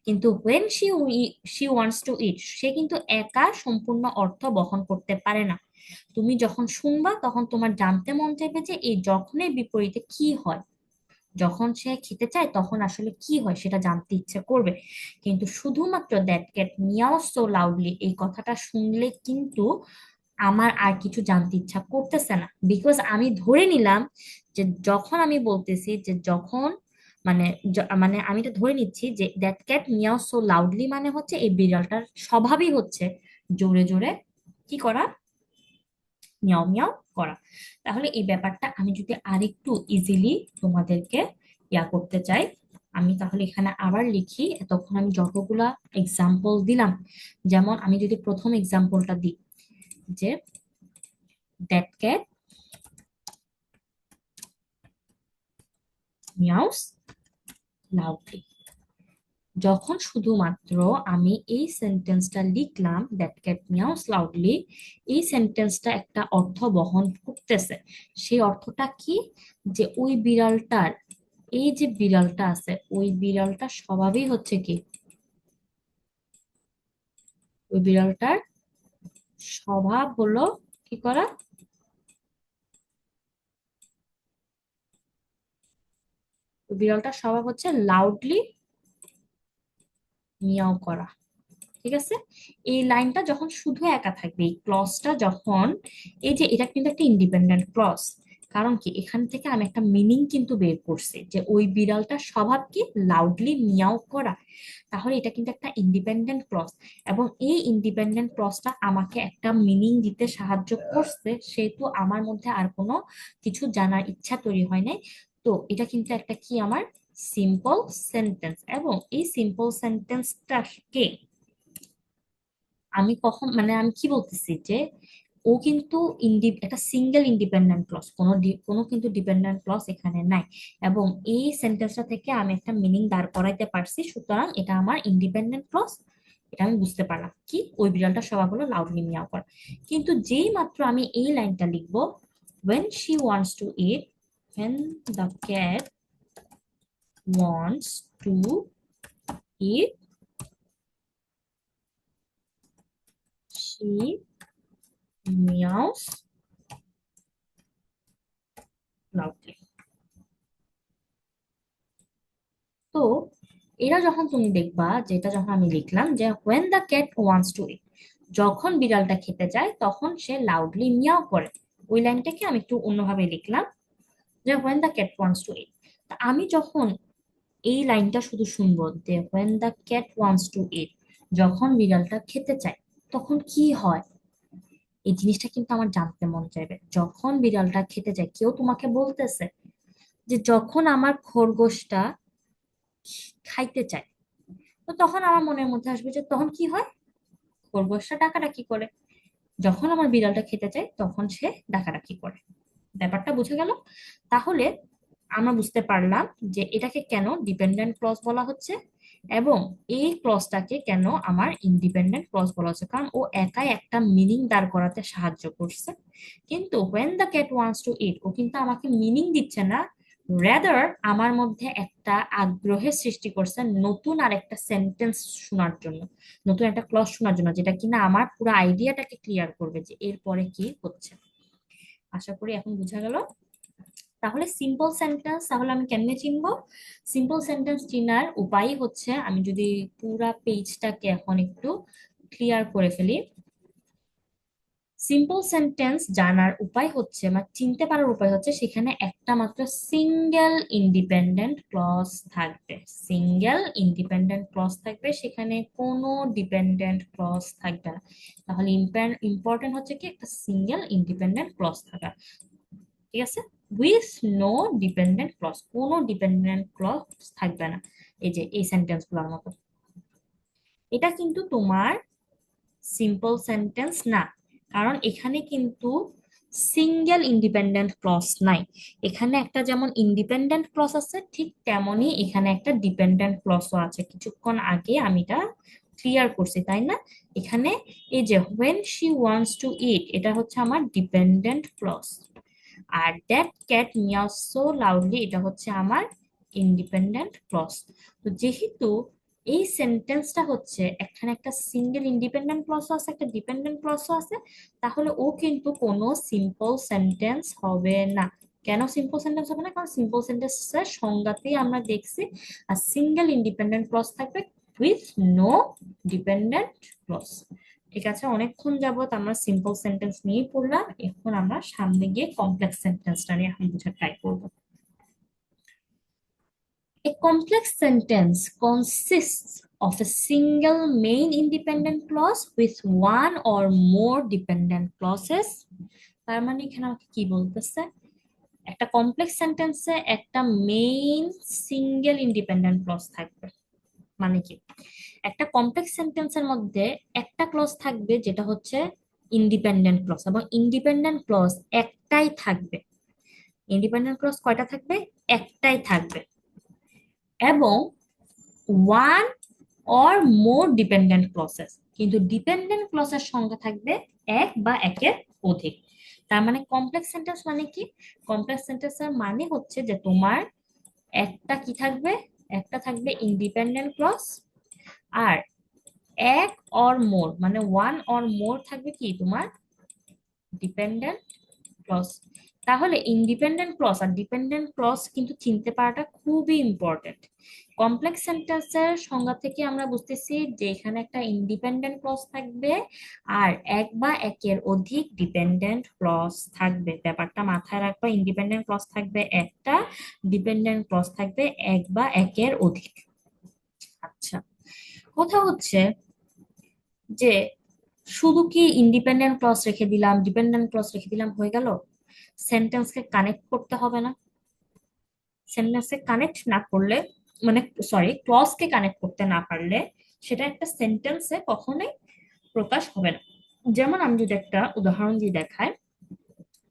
কিন্তু when she wants to eat, সে কিন্তু একা সম্পূর্ণ অর্থ বহন করতে পারে না। তুমি যখন শুনবা তখন তোমার জানতে মন চাইবে যে এই যখনের বিপরীতে কি হয়, যখন সে খেতে চায় তখন আসলে কি হয় সেটা জানতে ইচ্ছে করবে। কিন্তু শুধুমাত্র that cat meow so loudly এই কথাটা শুনলে কিন্তু আমার আর কিছু জানতে ইচ্ছা করতেছে না, বিকজ আমি ধরে নিলাম যে যখন আমি বলতেছি যে যখন মানে মানে আমি এটা ধরে নিচ্ছি যে that cat meow so loudly মানে হচ্ছে এই বিড়ালটার স্বভাবই হচ্ছে জোরে জোরে কি করা, মিয়াও মিয়াও করা। তাহলে এই ব্যাপারটা আমি যদি আরেকটু ইজিলি তোমাদেরকে করতে চাই, আমি তাহলে এখানে আবার লিখি। তখন আমি যতগুলা এক্সাম্পল দিলাম, যেমন আমি যদি প্রথম এক্সাম্পলটা দিই যে দ্যাট ক্যাট মিয়াউস লাউডলি, যখন শুধুমাত্র আমি এই সেন্টেন্সটা লিখলাম দ্যাট ক্যাট মিয়াউস লাউডলি, এই সেন্টেন্সটা একটা অর্থ বহন করতেছে। সেই অর্থটা কি, যে ওই বিড়ালটার, এই যে বিড়ালটা আছে ওই বিড়ালটার স্বভাবই হচ্ছে কি, ওই বিড়ালটার স্বভাব হলো কি করা, ওই বিড়ালটার স্বভাব হচ্ছে লাউডলি মিয়াও করা। ঠিক আছে, এই লাইনটা যখন শুধু একা থাকবে, এই ক্লজটা যখন, এই যে এটা কিন্তু একটা ইন্ডিপেন্ডেন্ট ক্লজ, কারণ কি এখান থেকে আমি একটা মিনিং কিন্তু বের করছি যে ওই বিড়ালটার স্বভাব কি লাউডলি মিয়াও করা। তাহলে এটা কিন্তু একটা ইন্ডিপেন্ডেন্ট ক্লজ, এবং এই ইন্ডিপেন্ডেন্ট ক্লজটা আমাকে একটা মিনিং দিতে সাহায্য করছে, সেহেতু আমার মধ্যে আর কোনো কিছু জানার ইচ্ছা তৈরি হয় নাই। তো এটা কিন্তু একটা কি আমার সিম্পল সেন্টেন্স, এবং এই সিম্পল সেন্টেন্সটাকে আমি কখন মানে আমি কি বলতেছি যে ও কিন্তু একটা সিঙ্গেল ইন্ডিপেন্ডেন্ট ক্লজ, কোনো কিন্তু ডিপেন্ডেন্ট ক্লজ এখানে নাই। এবং এই সেন্টেন্সটা থেকে আমি একটা মিনিং দাঁড় করাইতে পারছি, সুতরাং এটা আমার ইন্ডিপেন্ডেন্ট ক্লজ। এটা আমি বুঝতে পারলাম কি ওই বিড়ালটা স্বভাব হলো লাউডলি মিয়াও করা। কিন্তু যেই মাত্র আমি এই লাইনটা লিখবো, when she wants to eat, when the cat wants to eat, she meows loudly। তো এরা যখন তুমি দেখবা, যেটা যখন আমি লিখলাম যে when the cat wants to eat, যখন বিড়ালটা খেতে যায় তখন সে লাউডলি মিয়াও করে, ওই লাইনটাকে আমি একটু অন্যভাবে লিখলাম যে when the cat wants to eat। তা আমি যখন এই লাইনটা শুধু শুনবো যে when the cat wants to eat, যখন বিড়ালটা খেতে চায় তখন কি হয়, এই জিনিসটা কিন্তু আমার জানতে মন চাইবে। যখন বিড়ালটা খেতে চায়, কেউ তোমাকে বলতেছে যে যখন আমার খরগোশটা খাইতে চায়, তো তখন আমার মনের মধ্যে আসবে যে তখন কি হয়, খরগোশটা ডাকাডাকি করে। যখন আমার বিড়ালটা খেতে চায় তখন সে ডাকাডাকি করে। ব্যাপারটা বুঝে গেল? তাহলে আমরা বুঝতে পারলাম যে এটাকে কেন ডিপেন্ডেন্ট ক্লজ বলা হচ্ছে, এবং এই ক্লজটাকে কেন আমার ইন্ডিপেন্ডেন্ট ক্লজ বলা হচ্ছে, কারণ ও একাই একটা মিনিং দাঁড় করাতে সাহায্য করছে। কিন্তু when the cat wants to eat, ও কিন্তু আমাকে মিনিং দিচ্ছে না, রেদার আমার মধ্যে একটা আগ্রহের সৃষ্টি করছে নতুন আর একটা সেন্টেন্স শোনার জন্য, নতুন একটা ক্লজ শোনার জন্য, যেটা কিনা আমার পুরো আইডিয়াটাকে ক্লিয়ার করবে যে এরপরে কি হচ্ছে। আশা করি এখন বোঝা গেল। তাহলে সিম্পল সেন্টেন্স তাহলে আমি কেমনে চিনবো? সিম্পল সেন্টেন্স চিনার উপায় হচ্ছে, আমি যদি পুরা পেজটাকে এখন একটু ক্লিয়ার করে ফেলি। সিম্পল সেন্টেন্স জানার উপায় হচ্ছে বা চিনতে পারার উপায় হচ্ছে সেখানে একটা মাত্র সিঙ্গেল ইন্ডিপেন্ডেন্ট ক্লজ থাকবে। সিঙ্গেল ইন্ডিপেন্ডেন্ট ক্লজ থাকবে, সেখানে কোনো ডিপেন্ডেন্ট ক্লজ থাকবে না। তাহলে ইম্পর্টেন্ট হচ্ছে কি একটা সিঙ্গেল ইন্ডিপেন্ডেন্ট ক্লজ থাকা। ঠিক আছে, উইথ নো ডিপেন্ডেন্ট ক্লজ, কোনো ডিপেন্ডেন্ট ক্লজ থাকবে না। এই যে এই সেন্টেন্স গুলোর মতো। এটা কিন্তু তোমার সিম্পল সেন্টেন্স না, কারণ এখানে কিন্তু সিঙ্গেল ইন্ডিপেন্ডেন্ট ক্লজ নাই। এখানে একটা যেমন ইন্ডিপেন্ডেন্ট ক্লজ আছে, ঠিক তেমনই এখানে একটা ডিপেন্ডেন্ট ক্লজও আছে। কিছুক্ষণ আগে আমি এটা ক্লিয়ার করছি, তাই না? এখানে এই যে when she wants to eat, এটা হচ্ছে আমার ডিপেন্ডেন্ট ক্লজ। আর that cat meow so loudly, এটা হচ্ছে আমার ইন্ডিপেন্ডেন্ট ক্লজ। তো যেহেতু এই সেন্টেন্সটা হচ্ছে এখানে একটা সিঙ্গেল ইন্ডিপেন্ডেন্ট ক্লজও আছে, একটা ডিপেন্ডেন্ট ক্লজও আছে, তাহলে ও কিন্তু কোনো সিম্পল সেন্টেন্স হবে না। কেন সিম্পল সেন্টেন্স হবে না? কারণ সিম্পল সেন্টেন্সের সংজ্ঞাতেই আমরা দেখছি আর সিঙ্গেল ইন্ডিপেন্ডেন্ট ক্লজ থাকবে উইথ নো ডিপেন্ডেন্ট ক্লজ। ঠিক আছে, অনেকক্ষণ যাবত আমরা সিম্পল সেন্টেন্স নিয়েই পড়লাম, এখন আমরা সামনে গিয়ে কমপ্লেক্স সেন্টেন্সটা নিয়ে এখন বোঝার ট্রাই করবো। A complex sentence consists of a single main independent clause with one or more dependent clauses. তার মানে এখানে আমাকে কি বলতেছে, একটা কমপ্লেক্স সেন্টেন্সে একটা মেইন সিঙ্গেল ইন্ডিপেন্ডেন্ট ক্লজ থাকবে। মানে কি, একটা কমপ্লেক্স সেন্টেন্সের মধ্যে একটা ক্লজ থাকবে যেটা হচ্ছে ইন্ডিপেন্ডেন্ট ক্লজ, এবং ইন্ডিপেন্ডেন্ট ক্লজ একটাই থাকবে। ইন্ডিপেন্ডেন্ট ক্লজ কয়টা থাকবে? একটাই থাকবে। এবং ওয়ান অর মোর ডিপেন্ডেন্ট ক্লসেস, কিন্তু ডিপেন্ডেন্ট ক্লসের সংখ্যা থাকবে এক বা একের অধিক। তার মানে কমপ্লেক্স সেন্টেন্স মানে কি? কমপ্লেক্স সেন্টেন্সের মানে হচ্ছে যে তোমার একটা কি থাকবে, একটা থাকবে ইন্ডিপেন্ডেন্ট ক্লস, আর এক অর মোর মানে ওয়ান অর মোর থাকবে কি তোমার ডিপেন্ডেন্ট ক্লজ। তাহলে ইন্ডিপেন্ডেন্ট ক্লজ আর ডিপেন্ডেন্ট ক্লজ কিন্তু চিনতে পারাটা খুবই ইম্পর্টেন্ট। কমপ্লেক্স সেন্টেন্সের সংজ্ঞা থেকে আমরা বুঝতেছি যে এখানে একটা ইন্ডিপেন্ডেন্ট ক্লজ থাকবে আর এক বা একের অধিক ডিপেন্ডেন্ট ক্লজ থাকবে। ব্যাপারটা মাথায় রাখবা, ইন্ডিপেন্ডেন্ট ক্লজ থাকবে একটা, ডিপেন্ডেন্ট ক্লজ থাকবে এক বা একের অধিক। আচ্ছা, কথা হচ্ছে যে শুধু কি ইন্ডিপেন্ডেন্ট ক্লজ রেখে দিলাম, ডিপেন্ডেন্ট ক্লজ রেখে দিলাম হয়ে গেল? সেন্টেন্সকে কানেক্ট করতে হবে না। সেন্টেন্সকে কানেক্ট না করলে, মানে সরি, ক্লজকে কানেক্ট করতে না পারলে সেটা একটা সেন্টেন্সে কখনোই প্রকাশ হবে না। যেমন আমি যদি একটা উদাহরণ দিয়ে দেখাই,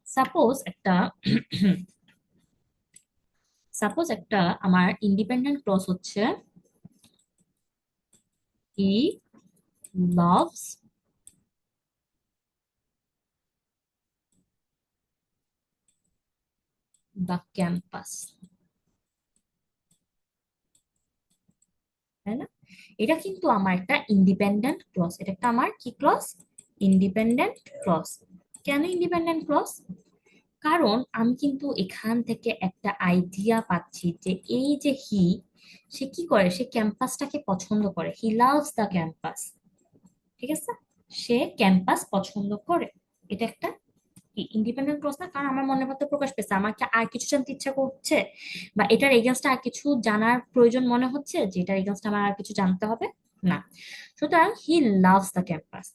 সাপোজ একটা সাপোজ একটা আমার ইন্ডিপেন্ডেন্ট ক্লজ হচ্ছে হি লাভস দ্য ক্যাম্পাস, তাই না? এটা কিন্তু আমার একটা ইন্ডিপেন্ডেন্ট ক্লজ, এটা একটা আমার কি ক্লজ? Independent clause. কেন ইন্ডিপেন্ডেন্ট ক্লজ? কারণ আমি কিন্তু এখান থেকে একটা আইডিয়া পাচ্ছি যে এই যে হি, সে কি করে, সে ক্যাম্পাসটাকে পছন্দ করে, হি লাভস দ্য ক্যাম্পাস। ঠিক আছে, সে ক্যাম্পাস পছন্দ করে। এটা একটা ইন্ডিপেন্ডেন্ট ক্লজ না? কারণ আমার মনের মধ্যে প্রকাশ পেয়েছে, আমাকে আর কিছু জানতে ইচ্ছা করছে বা এটার এগেনস্টে আর কিছু জানার প্রয়োজন মনে হচ্ছে যে এটার এগেনস্টে আমার আর কিছু জানতে হবে না। সুতরাং হি লাভস দ্য ক্যাম্পাস।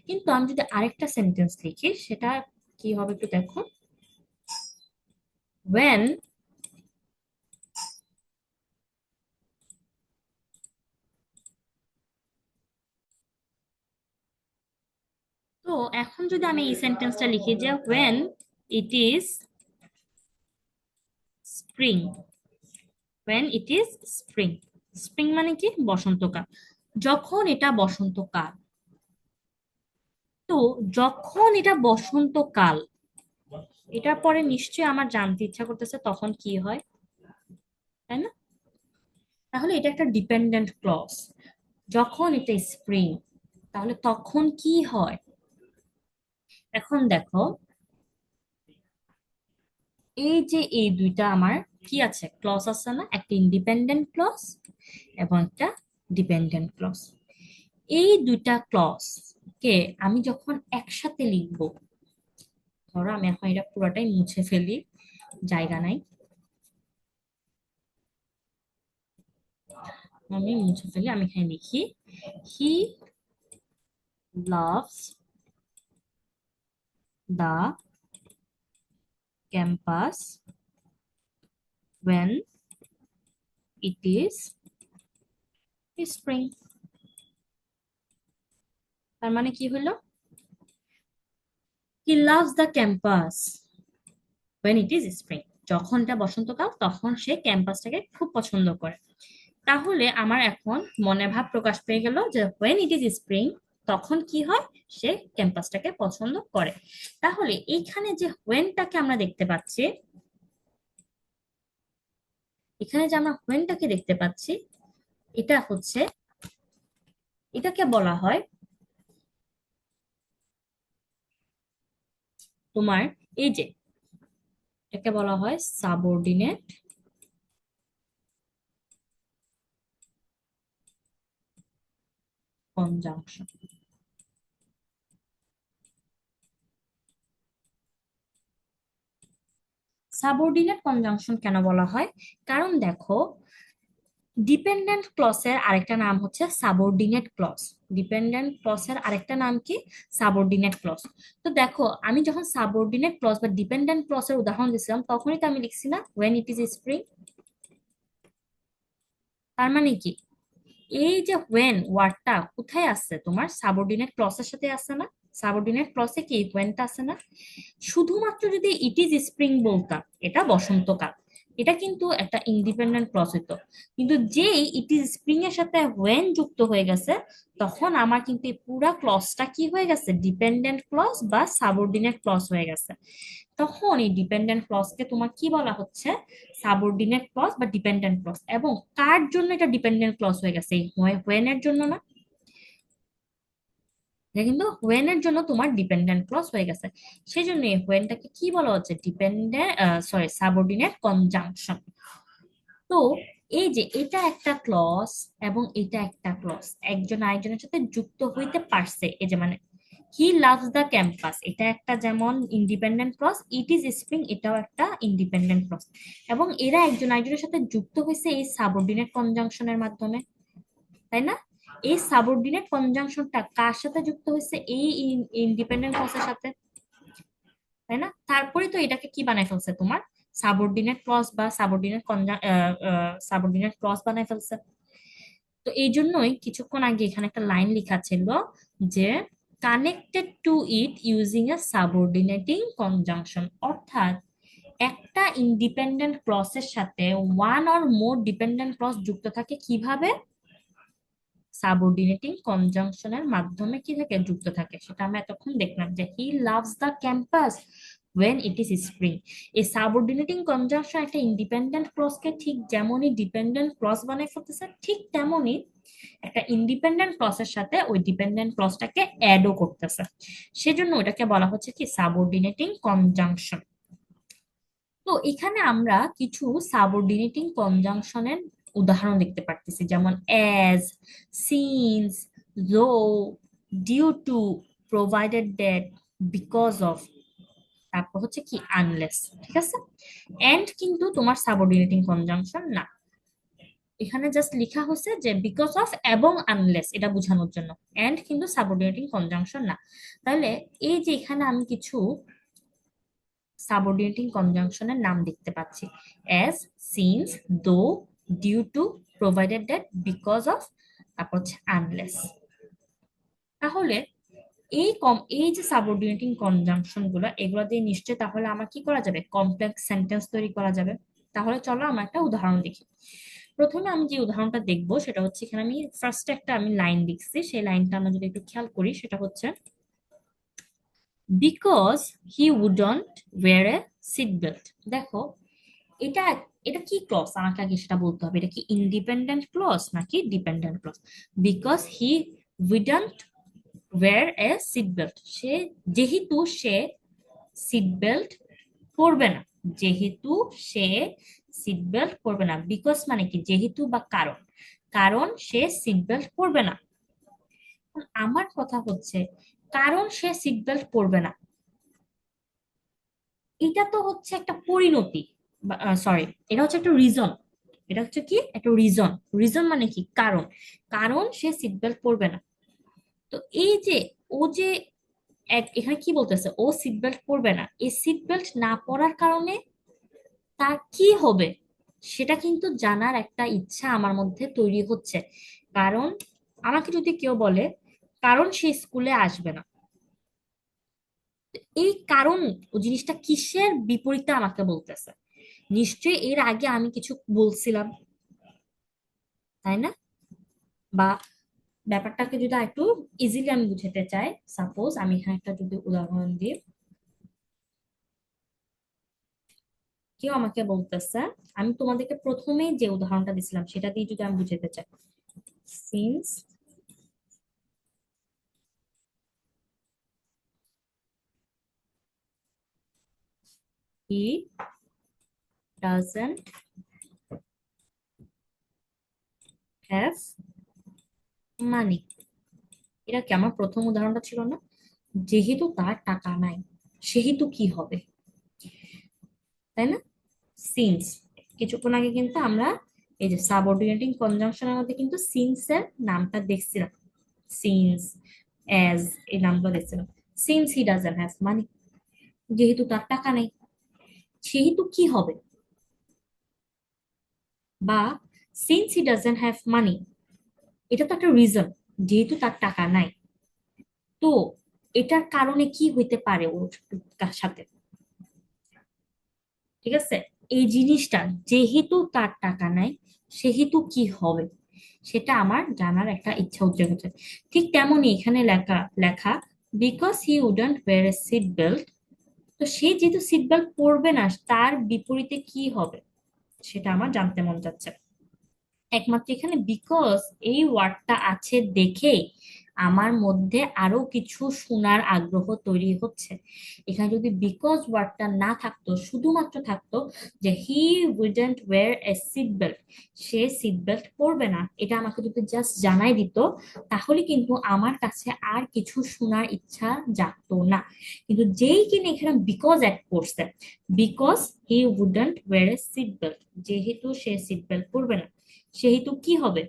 কিন্তু আমি যদি আরেকটা সেন্টেন্স লিখি, সেটা কি হবে একটু দেখো। when তো এখন যদি আমি এই সেন্টেন্সটা লিখি যে when it is spring, when it is spring, spring মানে কি? বসন্তকাল। যখন এটা বসন্তকাল, তো যখন এটা বসন্তকাল, এটার পরে নিশ্চয়ই আমার জানতে ইচ্ছা করতেছে তখন কি হয়, তাই না? তাহলে এটা একটা ডিপেন্ডেন্ট ক্লজ। যখন এটা স্প্রিং, তাহলে তখন কি হয়? এখন দেখো, এই যে এই দুইটা আমার কি আছে, ক্লজ আছে না? একটা ইন্ডিপেন্ডেন্ট ক্লজ এবং একটা ডিপেন্ডেন্ট ক্লজ। এই দুইটা ক্লজ কে আমি যখন একসাথে লিখবো, ধরো আমি এখন এটা পুরোটাই মুছে ফেলি, জায়গা নাই, আমি মুছে ফেলি। আমি এখানে লিখি he loves the campus when it is spring। তার মানে কি হলো, he loves the campus when it is spring, যখনটা বসন্তকাল তখন সে ক্যাম্পাসটাকে খুব পছন্দ করে। তাহলে আমার এখন মনে ভাব প্রকাশ পেয়ে গেল যে when it is spring তখন কি হয়, সে ক্যাম্পাসটাকে পছন্দ করে। তাহলে এইখানে যে whenটাকে আমরা দেখতে পাচ্ছি, এখানে যে আমরা whenটাকে দেখতে পাচ্ছি, এটা হচ্ছে, এটাকে বলা হয় তোমার, এই যে এটাকে বলা হয় সাবঅর্ডিনেট কনজাংশন। সাবঅর্ডিনেট কনজাংশন কেন বলা হয়, কারণ দেখো ডিপেন্ডেন্ট ক্লসের আরেকটা নাম হচ্ছে সাবঅর্ডিনেট ক্লজ। ডিপেন্ডেন্ট ক্লসের আরেকটা নাম কি, সাবঅর্ডিনেট ক্লজ। তো দেখো আমি যখন সাবঅর্ডিনেট ক্লজ বা ডিপেন্ডেন্ট ক্লসের উদাহরণ দিছিলাম তখনই তো আমি লিখছি না when it is spring। তার মানে কি, এই যে when ওয়ার্ডটা কোথায় আছে, তোমার সাবঅর্ডিনেট ক্লসের সাথে আছে না, সাবঅর্ডিনেট ক্লসে কি whenটা আছে না। শুধুমাত্র যদি ইট ইজ স্প্রিং বলতাম, এটা বসন্তকাল, এটা কিন্তু একটা ইন্ডিপেন্ডেন্ট ক্লজ হইতো। কিন্তু যেই ইট ইজ স্প্রিং এর সাথে ওয়েন যুক্ত হয়ে গেছে, তখন আমার কিন্তু এই পুরা ক্লজটা কি হয়ে গেছে, ডিপেন্ডেন্ট ক্লজ বা সাবঅর্ডিনেট ক্লজ হয়ে গেছে। তখন এই ডিপেন্ডেন্ট ক্লজকে তোমার কি বলা হচ্ছে, সাবঅর্ডিনেট ক্লজ বা ডিপেন্ডেন্ট ক্লজ। এবং কার জন্য এটা ডিপেন্ডেন্ট ক্লজ হয়ে গেছে, এই ওয়েন এর জন্য না, এটা কিন্তু হোয়েন এর জন্য তোমার ডিপেন্ডেন্ট ক্লজ হয়ে গেছে। সেই জন্য এই হোয়েনটাকে কি বলা হচ্ছে, ডিপেন্ডেন্ট, সরি সাবঅর্ডিনেট কনজাংশন। তো এই যে এটা একটা ক্লজ এবং এটা একটা ক্লজ, একজন আরেকজনের সাথে যুক্ত হইতে পারছে, এই যে মানে হি লাভস দ্য ক্যাম্পাস, এটা একটা যেমন independent clause, it is spring এটাও একটা ইন্ডিপেন্ডেন্ট ক্লজ। এবং এরা একজন আরেকজনের সাথে যুক্ত হয়েছে এই সাবঅর্ডিনেট কনজাংশনের মাধ্যমে, তাই না। এই সাবঅর্ডিনেট কনজাংশনটা কার সাথে যুক্ত হয়েছে, এই ইন্ডিপেন্ডেন্ট ক্লজের সাথে, তাই না। তারপরে তো এটাকে কি বানাই ফেলছে তোমার, সাবঅর্ডিনেট ক্লজ বা সাবঅর্ডিনেট ক্লজ বানাই ফেলছে। তো এই জন্যই কিছুক্ষণ আগে এখানে একটা লাইন লেখা ছিল যে connected to it using a subordinating conjunction, অর্থাৎ একটা ইন্ডিপেন্ডেন্ট ক্লজের সাথে one or more dependent clause যুক্ত থাকে কিভাবে, সাবঅর্ডিনেটিং কনজাংশনের মাধ্যমে কি থাকে, যুক্ত থাকে। সেটা আমরা এতক্ষণ দেখলাম যে he loves the campus when it is spring। এই সাবঅর্ডিনেটিং কনজাংশন একটা ইন্ডিপেন্ডেন্ট ক্লজকে ঠিক যেমনই ডিপেন্ডেন্ট ক্লজ বানাই ফেলতেছে, ঠিক তেমনই একটা ইন্ডিপেন্ডেন্ট ক্লজের সাথে ওই ডিপেন্ডেন্ট ক্লজটাকে অ্যাডও করতেছে। সেজন্য ওটাকে বলা হচ্ছে কি, সাবঅর্ডিনেটিং কনজাংশন। তো এখানে আমরা কিছু সাবঅর্ডিনেটিং কনজাংশনের উদাহরণ দেখতে পারতেছি, যেমন as, since, though, due to, provided that, because of, তারপর হচ্ছে কি আনলেস। ঠিক আছে, এন্ড কিন্তু তোমার সাবঅর্ডিনেটিং কনজাংশন না। এখানে জাস্ট লেখা হচ্ছে যে বিকজ অফ এবং আনলেস, এটা বোঝানোর জন্য। এন্ড কিন্তু সাবঅর্ডিনেটিং কনজাংশন না। তাহলে এই যে এখানে আমি কিছু সাবঅর্ডিনেটিং কনজাংশনের নাম দেখতে পাচ্ছি, as, since, though, due to, provided that, because of, তারপর হচ্ছে আনলেস। তাহলে এই যে সাবঅর্ডিনেটিং কনজাংশন গুলো, এগুলো দিয়ে নিশ্চয়ই তাহলে আমার কি করা যাবে, কমপ্লেক্স সেন্টেন্স তৈরি করা যাবে। তাহলে চলো আমরা একটা উদাহরণ দেখি। প্রথমে আমি যে উদাহরণটা দেখবো সেটা হচ্ছে, এখানে আমি ফার্স্ট একটা আমি লাইন লিখছি, সেই লাইনটা আমরা যদি একটু খেয়াল করি সেটা হচ্ছে because he wouldn't wear a seat belt. দেখো এটা এটা কি ক্লজ, আমাকে আগে সেটা বলতে হবে, এটা কি ইন্ডিপেন্ডেন্ট ক্লজ নাকি dependent clause. Because he wouldn't wear a seat belt, সে যেহেতু সে সিট বেল্ট পরবে না, যেহেতু সে সিট বেল্ট পরবে না। বিকজ মানে কি, যেহেতু বা কারণ, কারণ সে সিট বেল্ট পরবে না। এখন আমার কথা হচ্ছে, কারণ সে সিট বেল্ট পরবে না, এটা তো হচ্ছে একটা পরিণতি, সরি, এটা হচ্ছে একটা রিজন। এটা হচ্ছে কি একটা রিজন। রিজন মানে কি কারণ। কারণ সে সিট বেল্ট পরবে না। তো এই যে ও যে এখানে কি বলতেছে, ও সিট বেল্ট পরবে না, এই সিট বেল্ট না পরার কারণে তার কি হবে সেটা কিন্তু জানার একটা ইচ্ছা আমার মধ্যে তৈরি হচ্ছে। কারণ আমাকে যদি কেউ বলে কারণ সে স্কুলে আসবে না, এই কারণ ও জিনিসটা কিসের বিপরীতে আমাকে বলতেছে? নিশ্চয়ই এর আগে আমি কিছু বলছিলাম, তাই না? বা ব্যাপারটাকে যদি একটু ইজিলি আমি বুঝাতে চাই, সাপোজ আমি এখানে একটা যদি উদাহরণ দিই, কেউ আমাকে বলতেছে, আমি তোমাদেরকে প্রথমেই যে উদাহরণটা দিছিলাম সেটা দিয়ে যদি আমি বুঝাতে চাই, since he doesn't have money, এটা কি আমার প্রথম উদাহরণটা ছিল না? যেহেতু তার টাকা নাই সেহেতু কি হবে, তাই না? সিন্স, কিছুক্ষণ আগে কিন্তু আমরা এই যে সাবঅর্ডিনেটিং কনজাংশনের মধ্যে কিন্তু সিন্স এর নামটা দেখছিলাম। সিন্স, অ্যাজ, এই নামগুলো দেখছিলাম। Since he doesn't have money, যেহেতু তার টাকা নেই সেহেতু কি হবে, বা since he doesn't have money, এটা তো একটা রিজন, যেহেতু তার টাকা নাই। তো এটার কারণে কি হইতে পারে ওর সাথে? ঠিক আছে, এই জিনিসটা যেহেতু তার টাকা নাই সেহেতু কি হবে সেটা আমার জানার একটা ইচ্ছা উদ্রেক হচ্ছে। ঠিক তেমনই এখানে লেখা লেখা because he wouldn't wear a seat belt, তো সে যেহেতু সিট বেল্ট পরবে না তার বিপরীতে কি হবে সেটা আমার জানতে মন যাচ্ছে। একমাত্র এখানে বিকজ এই ওয়ার্ডটা আছে দেখে আমার মধ্যে আরো কিছু শোনার আগ্রহ তৈরি হচ্ছে। এখানে যদি বিকজ ওয়ার্ডটা না থাকতো, শুধুমাত্র থাকতো যে he wouldn't wear a seat belt, সে সিট বেল্ট পরবে না, এটা আমাকে যদি জাস্ট জানাই দিত, তাহলে কিন্তু আমার কাছে আর কিছু শোনার ইচ্ছা জাগতো না। কিন্তু যেই কিনা এখানে বিকজ অ্যাড করছে, because he wouldn't wear a seat belt, যেহেতু সে সিট বেল্ট পরবে না সেহেতু কি হবে।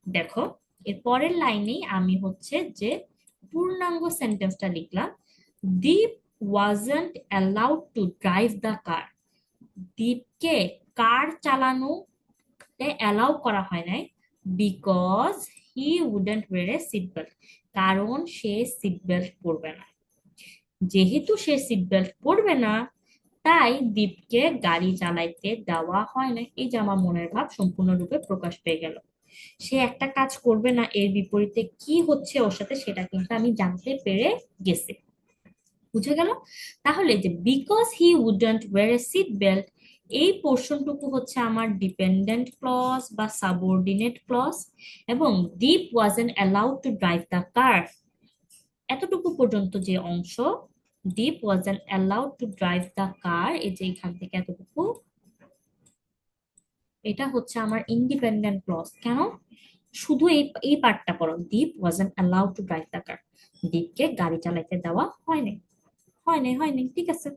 দেখো, এর পরের লাইনেই আমি হচ্ছে যে পূর্ণাঙ্গ সেন্টেন্সটা লিখলাম। Deep wasn't allowed to drive the car, দীপকে কার চালানোতে অ্যালাউ করা হয় নাই, because he wouldn't wear a seat belt, কারণ সে সিট বেল্ট পরবে না। যেহেতু সে সিট বেল্ট পরবে না তাই দীপকে গাড়ি চালাইতে দেওয়া হয় না। এই যে আমার মনের ভাব সম্পূর্ণরূপে প্রকাশ পেয়ে গেল। সে একটা কাজ করবে না এর বিপরীতে কি হচ্ছে ওর সাথে সেটা কিন্তু আমি জানতে পেরে গেছি। বুঝে গেল? তাহলে যে because he wouldn't wear a seat belt, এই পোর্শনটুকু হচ্ছে আমার ডিপেন্ডেন্ট ক্লজ বা সাবঅর্ডিনেট ক্লজ, এবং Deep wasn't allowed to drive the car, এতটুকু পর্যন্ত যে অংশ, Deep wasn't allowed to drive the car, এই যে এখান থেকে এতটুকু, এটা হচ্ছে আমার ইন্ডিপেন্ডেন্ট ক্লজ। কেন? শুধু এই এই পার্টটা পড়ো, Deep wasn't allowed to drive the car, দীপকে গাড়ি চালাতে দেওয়া হয়নি। হয়নি, হয়নি, ঠিক আছে।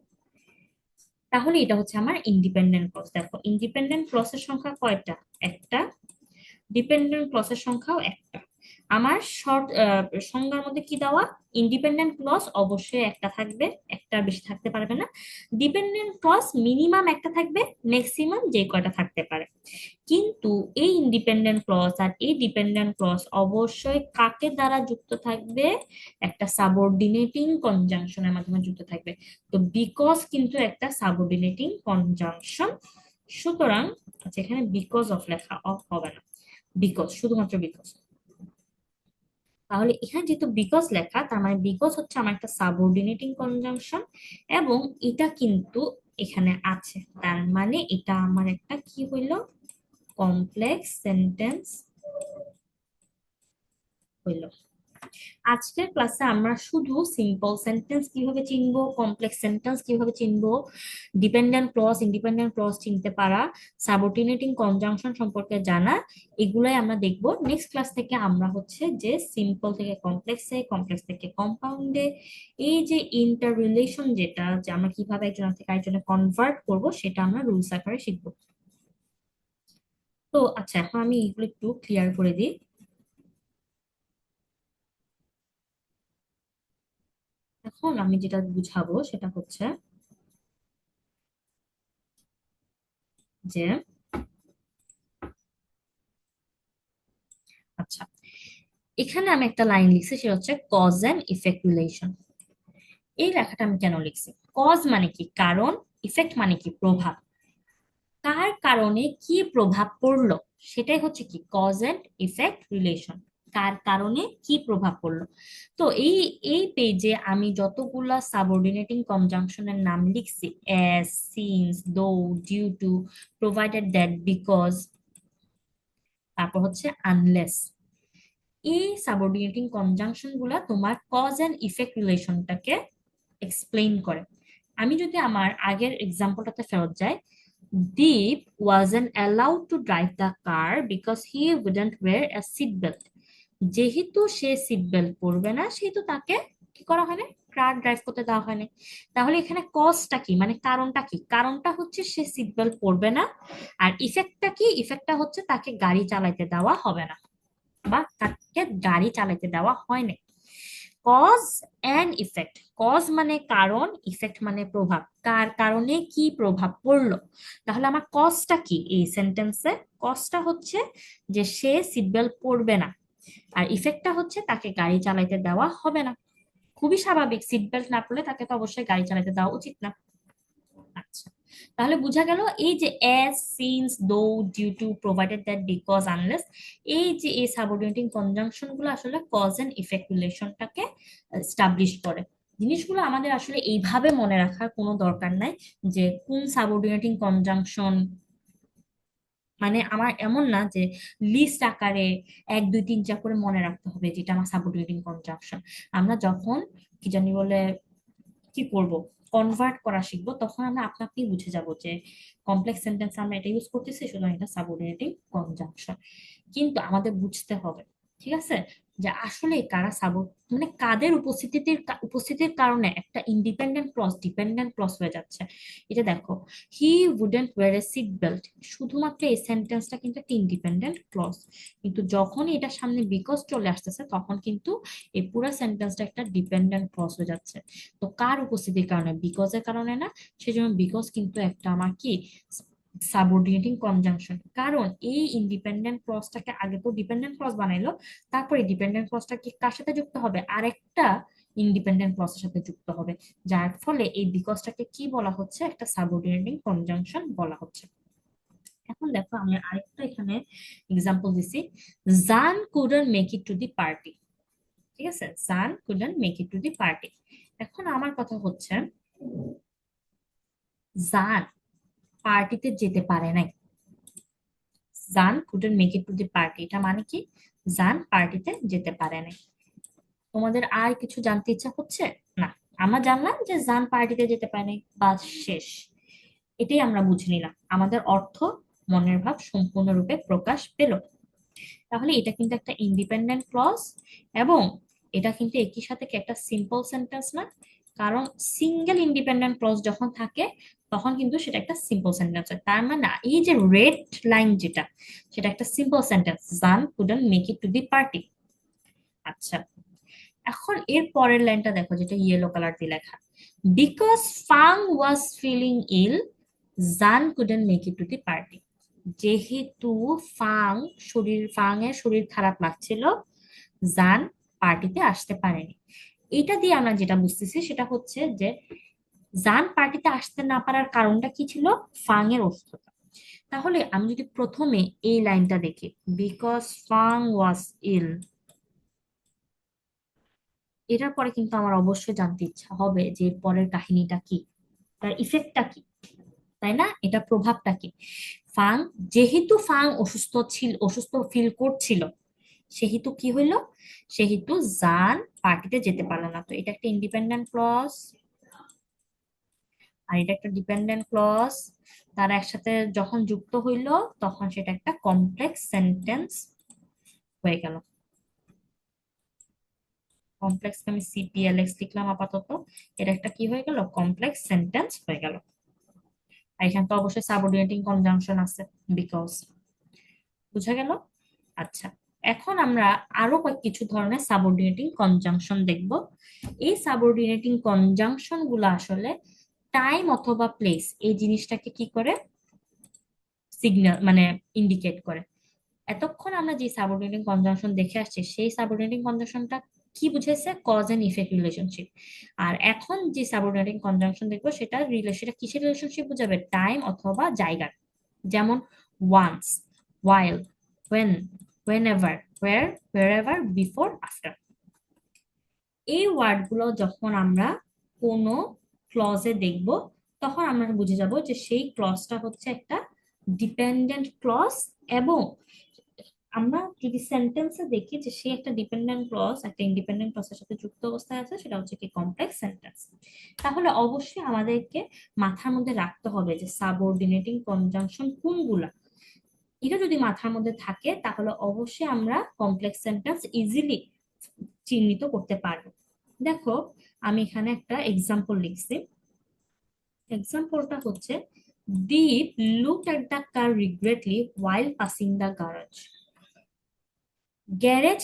তাহলে এটা হচ্ছে আমার ইন্ডিপেন্ডেন্ট ক্লজ। দেখো ইন্ডিপেন্ডেন্ট ক্লজের সংখ্যা কয়টা? একটা। ডিপেন্ডেন্ট ক্লজের সংখ্যাও একটা। আমার শর্ট সংজ্ঞার মধ্যে কি দেওয়া, ইন্ডিপেন্ডেন্ট ক্লজ অবশ্যই একটা থাকবে, একটার বেশি থাকতে পারবে না। ডিপেন্ডেন্ট ক্লজ মিনিমাম একটা থাকবে, ম্যাক্সিমাম যে কয়টা থাকতে পারে। কিন্তু এই ইন্ডিপেন্ডেন্ট ক্লজ আর এই ডিপেন্ডেন্ট ক্লজ অবশ্যই কাকে দ্বারা যুক্ত থাকবে? একটা সাবঅর্ডিনেটিং কনজাংশনের মাধ্যমে যুক্ত থাকবে। তো বিকজ কিন্তু একটা সাবঅর্ডিনেটিং কনজাংশন। সুতরাং আচ্ছা, এখানে বিকজ অফ লেখা অফ হবে না, বিকজ, শুধুমাত্র বিকজ। তাহলে এখানে যেহেতু বিকজ লেখা তার মানে বিকজ হচ্ছে আমার একটা সাবঅর্ডিনেটিং কনজাংশন, এবং এটা কিন্তু এখানে আছে, তার মানে এটা আমার একটা কি হইলো, কমপ্লেক্স সেন্টেন্স হইলো। আজকের ক্লাসে আমরা শুধু সিম্পল সেন্টেন্স কিভাবে চিনবো, কমপ্লেক্স সেন্টেন্স কিভাবে চিনবো, ডিপেন্ডেন্ট ক্লজ, ইন্ডিপেন্ডেন্ট ক্লজ চিনতে পারা, সাবঅর্ডিনেটিং কনজাংশন সম্পর্কে জানা, এগুলাই আমরা দেখবো। নেক্সট ক্লাস থেকে আমরা হচ্ছে যে সিম্পল থেকে কমপ্লেক্সে, কমপ্লেক্স থেকে কম্পাউন্ডে, এই যে ইন্টার রিলেশন যেটা, যে আমরা কিভাবে একজন থেকে আরেকজনে কনভার্ট করব, সেটা আমরা রুলস আকারে শিখবো। তো আচ্ছা, এখন আমি এগুলো একটু ক্লিয়ার করে দিই। এখন আমি যেটা বুঝাবো সেটা হচ্ছে যে, আচ্ছা, এখানে আমি একটা লাইন লিখছি, সেটা হচ্ছে কজ এন্ড ইফেক্ট রিলেশন। এই লেখাটা আমি কেন লিখছি? কজ মানে কি কারণ, ইফেক্ট মানে কি প্রভাব। কার কারণে কি প্রভাব পড়লো, সেটাই হচ্ছে কি কজ এন্ড ইফেক্ট রিলেশন। কার কারণে কি প্রভাব পড়লো। তো এই এই পেজে আমি যতগুলা সাবঅর্ডিনেটিং কনজাংশনের নাম লিখছি, as, since, though, due to, provided that, because, তারপর হচ্ছে আনলেস, এই সাবঅর্ডিনেটিং কনজাংশন গুলা তোমার কজ এন্ড ইফেক্ট রিলেশনটাকে এক্সপ্লেইন করে। আমি যদি আমার আগের এক্সাম্পলটাতে ফেরত যাই, দীপ wasn't allowed to drive the car because he wouldn't wear a seat belt. যেহেতু সে সিট বেল্ট পরবে না, সেহেতু তাকে কি করা হয় না, কার ড্রাইভ করতে দেওয়া হয় না। তাহলে এখানে কজটা কি, মানে কারণটা কি? কারণটা হচ্ছে সে সিট বেল্ট পরবে না। আর ইফেক্টটা কি? ইফেক্টটা হচ্ছে তাকে গাড়ি চালাতে দেওয়া হবে না, বা তাকে গাড়ি চালাতে দেওয়া হয় না। কজ অ্যান্ড ইফেক্ট, কজ মানে কারণ, ইফেক্ট মানে প্রভাব। কার কারণে কি প্রভাব পড়লো। তাহলে আমার কজটা কি এই সেন্টেন্সে? কজটা হচ্ছে যে সে সিট বেল্ট পরবে না, আর ইফেক্টটা হচ্ছে তাকে গাড়ি চালাতে দেওয়া হবে না। খুবই স্বাভাবিক, সিট বেল্ট না পরলে তাকে তো অবশ্যই গাড়ি চালাতে দেওয়া উচিত না। আচ্ছা, তাহলে বোঝা গেল এই যে as, since, though, due to, provided that, because, unless, এই যে এই সাবঅর্ডিনেটিং কনজাংশন গুলো আসলে কজ এন্ড ইফেক্ট রিলেশনটাকে এস্টাবলিশ করে। জিনিসগুলো আমাদের আসলে এইভাবে মনে রাখার কোনো দরকার নাই যে কোন সাবঅর্ডিনেটিং কনজাংশন, মানে আমার এমন না যে লিস্ট আকারে 1 2 3 4 করে মনে রাখতে হবে যেটা আমার সাবঅর্ডিনেটিং কনজাংশন। আমরা যখন কি জানি বলে কি করব, কনভার্ট করা শিখবো, তখন আমরা আপনা আপনি বুঝে যাব যে কমপ্লেক্স সেন্টেন্স আমরা এটা ইউজ করতেছি, সুতরাং এটা সাবঅর্ডিনেটিং কনজাংশন। কিন্তু আমাদের বুঝতে হবে, ঠিক আছে, যে আসলে কারা মানে কাদের উপস্থিতির কারণে একটা ইন্ডিপেন্ডেন্ট ক্লজ ডিপেন্ডেন্ট ক্লজ হয়ে যাচ্ছে। এটা দেখো, he wouldn't wear a seat belt, শুধুমাত্র এই সেন্টেন্সটা কিন্তু একটা ইন্ডিপেন্ডেন্ট ক্লজ। কিন্তু যখনই এটার সামনে বিকজ চলে আসতেছে, তখন কিন্তু এই পুরো সেন্টেন্সটা একটা ডিপেন্ডেন্ট ক্লজ হয়ে যাচ্ছে। তো কার উপস্থিতির কারণে? বিকজের কারণে না। সেজন্য বিকজ কিন্তু একটা আমার কি সাবঅর্ডিনেটিং কনজাংশন। কারণ এই ইন্ডিপেন্ডেন্ট ক্লজটাকে আগে তো ডিপেন্ডেন্ট ক্লজ বানাইলো, তারপরে ডিপেন্ডেন্ট ক্লজটা কি কার সাথে যুক্ত হবে? আরেকটা ইন্ডিপেন্ডেন্ট ক্লজের সাথে যুক্ত হবে, যার ফলে এই বিকজটাকে কি বলা হচ্ছে? একটা সাবঅর্ডিনেটিং কনজাংশন বলা হচ্ছে। এখন দেখো, আমি আরেকটা এখানে এক্সাম্পল দিছি, John couldn't make it to the party. ঠিক আছে, John couldn't make it to the party. এখন আমার কথা হচ্ছে, জান পার্টিতে যেতে পারে নাই। জান couldn't make it to the party, এটা মানে কি? জান পার্টিতে যেতে পারে নাই। তোমাদের আর কিছু জানতে ইচ্ছা হচ্ছে? না, আমরা জানলাম যে জান পার্টিতে যেতে পারে নাই, বাস, শেষ। এটাই আমরা বুঝে নিলাম, আমাদের অর্থ, মনের ভাব সম্পূর্ণরূপে প্রকাশ পেল। তাহলে এটা কিন্তু একটা ইন্ডিপেন্ডেন্ট ক্লজ, এবং এটা কিন্তু একই সাথে কি একটা সিম্পল সেন্টেন্স না। কারণ সিঙ্গেল ইন্ডিপেন্ডেন্ট ক্লজ যখন থাকে, তখন কিন্তু সেটা একটা সিম্পল সেন্টেন্স হয়। তার মানে এই যে রেড লাইন যেটা, সেটা একটা সিম্পল সেন্টেন্স, জান couldn't make it to the party. আচ্ছা, এখন এর পরের লাইনটা দেখো, যেটা ইয়েলো কালার দিয়ে লেখা, বিকজ ফাং ওয়াজ ফিলিং ইল, জান couldn't make it to the party. যেহেতু ফাং এর শরীর খারাপ লাগছিল, জান পার্টিতে আসতে পারেনি। এটা দিয়ে আমরা যেটা বুঝতেছি সেটা হচ্ছে যে জান পার্টিতে আসতে না পারার কারণটা কি ছিল? ফাং এর অসুস্থতা। তাহলে আমি যদি প্রথমে এই লাইনটা দেখি, বিকজ ফাং ওয়াজ ইল, এটার পরে কিন্তু আমার অবশ্যই জানতে ইচ্ছা হবে যে এর পরের কাহিনীটা কি, তার ইফেক্টটা কি, তাই না? এটা প্রভাবটা কি? ফাং, যেহেতু ফাং অসুস্থ ফিল করছিল, সেহেতু কি হইলো, সেহেতু জান পার্টিতে যেতে পারলো না। তো এটা একটা ইন্ডিপেন্ডেন্ট ক্লজ আর এটা একটা ডিপেন্ডেন্ট ক্লজ, তারা একসাথে যখন যুক্ত হইলো তখন সেটা একটা কমপ্লেক্স সেন্টেন্স হয়ে গেল। কমপ্লেক্স আমি সিপিএলএক্স লিখলাম আপাতত, এটা একটা কি হয়ে গেল, কমপ্লেক্স সেন্টেন্স হয়ে গেল। আর এখানে তো অবশ্যই সাবঅর্ডিনেটিং কনজাংশন আছে, বিকজ, বুঝা গেল। আচ্ছা, এখন আমরা আরো কিছু ধরনের সাবঅর্ডিনেটিং কনজাংশন দেখব। এই সাবঅর্ডিনেটিং কনজাংশন গুলো আসলে টাইম অথবা প্লেস এই জিনিসটাকে কি করে, সিগন্যাল মানে ইন্ডিকেট করে। এতক্ষণ আমরা যে সাবঅর্ডিনেটিং কনজাংশন দেখে আসছি সেই সাবঅর্ডিনেটিং কনজাংশনটা কি বুঝাইছে, কজ এন্ড ইফেক্ট রিলেশনশিপ। আর এখন যে সাবঅর্ডিনেটিং কনজাংশন দেখবো সেটা কিসের রিলেশনশিপ বুঝাবে, টাইম অথবা জায়গার। যেমন once, while, when, whenever, where, wherever, before, after। এই ওয়ার্ডগুলো যখন আমরা কোনো ক্লজে দেখব তখন আমরা বুঝে যাব যে সেই ক্লজটা হচ্ছে একটা ডিপেন্ডেন্ট ক্লজ। এবং আমরা যদি সেন্টেন্সে দেখি যে সে একটা ডিপেন্ডেন্ট ক্লজ একটা ইন্ডিপেন্ডেন্ট ক্লজের সাথে যুক্ত অবস্থায় আছে, সেটা হচ্ছে কি কমপ্লেক্স সেন্টেন্স। তাহলে অবশ্যই আমাদেরকে মাথার মধ্যে রাখতে হবে যে সাবঅর্ডিনেটিং কনজাংশন কোনগুলা। এটা যদি মাথার মধ্যে থাকে তাহলে অবশ্যই আমরা কমপ্লেক্স সেন্টেন্স ইজিলি চিহ্নিত করতে পারবো। দেখো, আমি এখানে একটা এক্সাম্পল লিখছি। এক্সাম্পলটা হচ্ছে, Deep looked at the car regretfully while passing the garage. Garage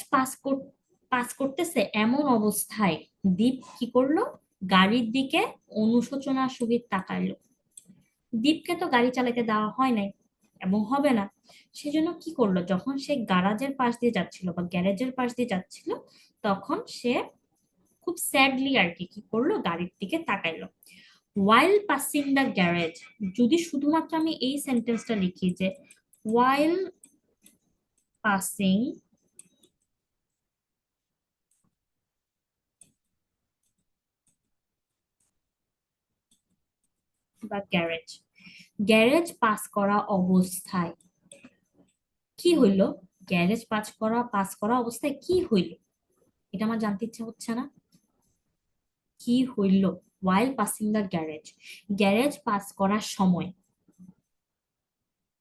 pass করতেছে এমন অবস্থায় দীপ কি করলো, গাড়ির দিকে অনুশোচনার সহিত তাকাইলো। দীপকে তো গাড়ি চালাতে দেওয়া হয় নাই এবং হবে না, সেজন্য কি করলো, যখন সে গ্যারাজের পাশ দিয়ে যাচ্ছিল বা গ্যারেজের পাশ দিয়ে যাচ্ছিল তখন সে খুব স্যাডলি আর কি কি করলো, গাড়ির দিকে তাকাইলো। while passing the garage, যদি শুধুমাত্র আমি এই সেন্টেন্সটা লিখি যে while passing the garage, garage pass করা অবস্থায় কি হইলো, পাস করা অবস্থায় কি হইলো, এটা আমার জানতে ইচ্ছা হচ্ছে না। কি হইল, while passing the garage, garage pass করার সময়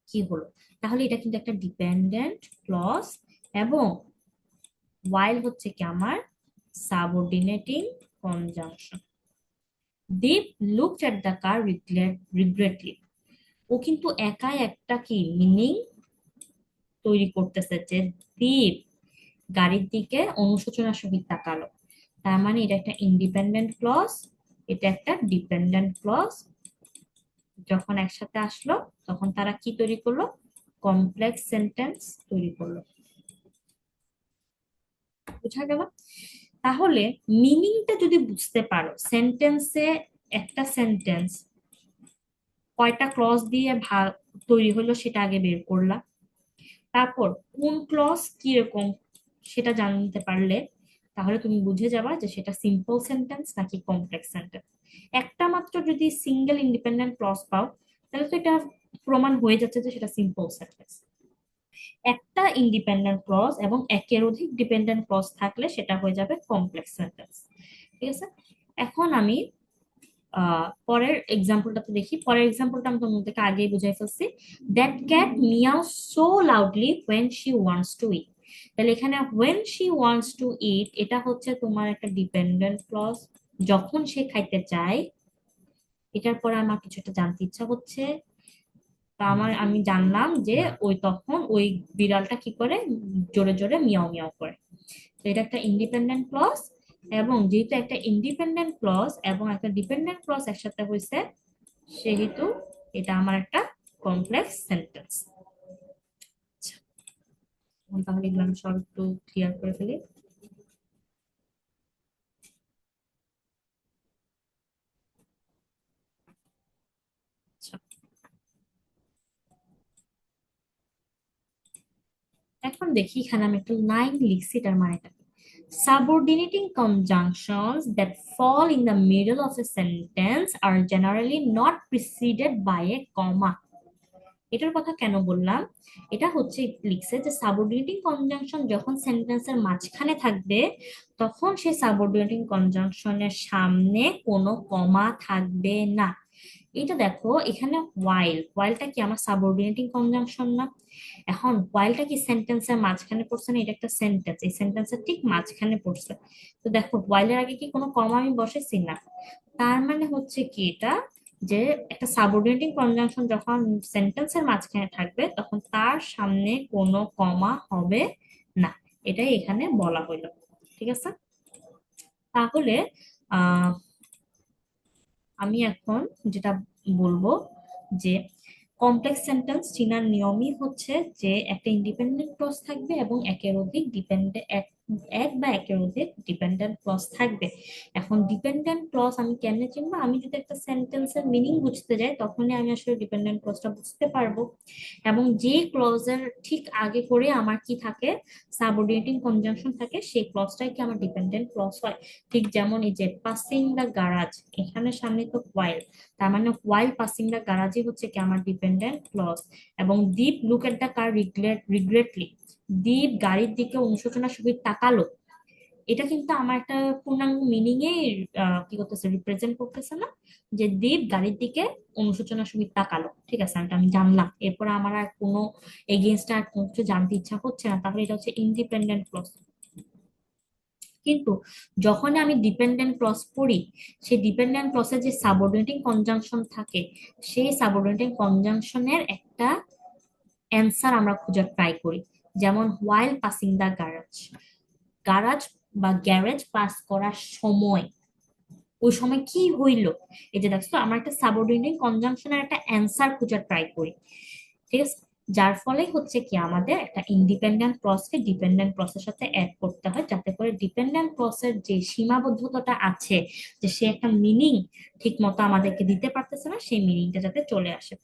কি হলো। তাহলে এটা কিন্তু একটা ডিপেন্ডেন্ট ক্লজ এবং while হচ্ছে কি আমার subordinating conjunction. Deep looked at the car regretfully, ও কিন্তু একাই একটা কি মিনিং তৈরি করতেছে যে দীপ গাড়ির দিকে অনুশোচনার সহিত তাকালো। তার মানে এটা একটা ইন্ডিপেন্ডেন্ট ক্লজ, এটা একটা ডিপেন্ডেন্ট ক্লজ। যখন একসাথে আসলো তখন তারা কি তৈরি করলো, কমপ্লেক্স সেন্টেন্স তৈরি করলো। বুঝা গেল। তাহলে মিনিংটা যদি বুঝতে পারো, সেন্টেন্সে একটা সেন্টেন্স কয়টা ক্লজ দিয়ে ভাগ তৈরি হলো সেটা আগে বের করলা, তারপর কোন ক্লজ কিরকম সেটা জানতে পারলে তাহলে তুমি বুঝে যাবা যে সেটা সিম্পল সেন্টেন্স নাকি কমপ্লেক্স সেন্টেন্স। একটা মাত্র যদি সিঙ্গেল ইন্ডিপেন্ডেন্ট ক্লজ পাও তাহলে তো এটা প্রমাণ হয়ে যাচ্ছে যে সেটা সিম্পল সেন্টেন্স। একটা ইন্ডিপেন্ডেন্ট ক্লজ এবং একের অধিক ডিপেন্ডেন্ট ক্লজ থাকলে সেটা হয়ে যাবে কমপ্লেক্স সেন্টেন্স। ঠিক আছে, এখন আমি পরের এক্সাম্পলটাতে দেখি। পরের এক্সাম্পলটা আমি তোমাদেরকে আগেই বুঝাই ফেলছি, that cat meow so loudly when she wants to eat. তাহলে এখানে when she wants to eat এটা হচ্ছে তোমার একটা ডিপেন্ডেন্ট ক্লজ, যখন সে খাইতে চায়। এটার পরে আমার কিছুটা জানতে ইচ্ছা হচ্ছে, তা আমি জানলাম যে তখন ওই বিড়ালটা কি করে, জোরে জোরে মিয়াও মিয়াও করে। তো এটা একটা ইন্ডিপেন্ডেন্ট ক্লজ, এবং যেহেতু একটা ইন্ডিপেন্ডেন্ট ক্লজ এবং একটা ডিপেন্ডেন্ট ক্লজ একসাথে হয়েছে সেহেতু এটা আমার একটা কমপ্লেক্স সেন্টেন্স। তাহলে এগুলো আমি সব একটু ক্লিয়ার করে ফেলি। আচ্ছা, এখন দেখি এখানে আমি একটা লাইন লিখছি, এটার মানেটা কি। Subordinating conjunctions that fall in the middle of a sentence are generally not preceded by a comma. এটার কথা কেন বললাম? এটা হচ্ছে লিখছে যে সাবঅর্ডিনেটিং কনজাংশন যখন সেন্টেন্সের মাঝখানে থাকবে, তখন সেই সাবঅর্ডিনেটিং কনজাংশনের সামনে কোনো কমা থাকবে না। এটা দেখো এখানে ওয়াইলটা কি আমার সাবঅর্ডিনেটিং কনজাংশন না? এখন ওয়াইলটা কি সেন্টেন্সের মাঝখানে পড়ছে না? এটা একটা সেন্টেন্স, এই সেন্টেন্সের ঠিক মাঝখানে পড়ছে। তো দেখো ওয়াইলের আগে কি কোনো কমা আমি বসেছি না? তার মানে হচ্ছে কি এটা, যে একটা সাবঅর্ডিনেটিং কনজাংশন যখন সেন্টেন্সের মাঝখানে থাকবে তখন তার সামনে কোনো কমা হবে না। এটাই এখানে বলা হইলো। ঠিক আছে? তাহলে আহ আমি এখন যেটা বলবো যে কমপ্লেক্স সেন্টেন্স চেনার নিয়মই হচ্ছে যে একটা ইন্ডিপেন্ডেন্ট ক্লজ থাকবে এবং একের অধিক এক এক বা একের অধিক ডিপেন্ডেন্ট ক্লজ থাকবে। এখন ডিপেন্ডেন্ট ক্লজ আমি কেমনে চিনবো? আমি যদি একটা সেন্টেন্সের মিনিং বুঝতে যাই তখনই আমি আসলে ডিপেন্ডেন্ট ক্লজটা বুঝতে পারবো। এবং যে ক্লজের ঠিক আগে করে আমার কি থাকে, সাবঅর্ডিনেটিং কনজাংশন থাকে, সেই ক্লজটাই কি আমার ডিপেন্ডেন্ট ক্লজ হয়। ঠিক যেমন এই যে পাসিং দ্য গ্যারাজ, এখানে সামনে তো ওয়াইল, তার মানে ওয়াইল পাসিং দ্য গ্যারাজই হচ্ছে কি আমার ডিপেন্ডেন্ট ক্লজ। এবং দীপ লুক এট দ্য কার রিগ্রেটলি, দীপ গাড়ির দিকে অনুশোচনার সহিত তাকালো, এটা কিন্তু আমার একটা পূর্ণাঙ্গ মিনিং এ কি করতেছে, রিপ্রেজেন্ট করতেছে না? যে দীপ গাড়ির দিকে অনুশোচনার সহিত তাকালো, ঠিক আছে, এটা আমি জানলাম। এরপরে আমার আর কোনো এগেনস্ট আর কোনো কিছু জানতে ইচ্ছা হচ্ছে না, তাহলে এটা হচ্ছে ইন্ডিপেন্ডেন্ট ক্লজ। কিন্তু যখন আমি ডিপেন্ডেন্ট ক্লজ পড়ি, সেই ডিপেন্ডেন্ট ক্লজের যে সাবঅর্ডিনেটিং কনজাংশন থাকে, সেই সাবঅর্ডিনেটিং কনজাংশনের একটা অ্যান্সার আমরা খোঁজার ট্রাই করি। যেমন হোয়াইল পাসিং দা গ্যারাজ, গ্যারাজ বা গ্যারেজ পাস করার সময়, ওই সময় কি হইল, এই যে দেখছো আমরা একটা সাবঅর্ডিনেটিং কনজাংশনের একটা অ্যান্সার খোঁজার ট্রাই করি। ঠিক আছে? যার ফলে হচ্ছে কি আমাদের একটা ইন্ডিপেন্ডেন্ট ক্লজকে ডিপেন্ডেন্ট ক্লজের সাথে অ্যাড করতে হয়, যাতে করে ডিপেন্ডেন্ট ক্লজের যে সীমাবদ্ধতাটা আছে, যে সে একটা মিনিং ঠিক মতো আমাদেরকে দিতে পারতেছে না, সেই মিনিংটা যাতে চলে আসে।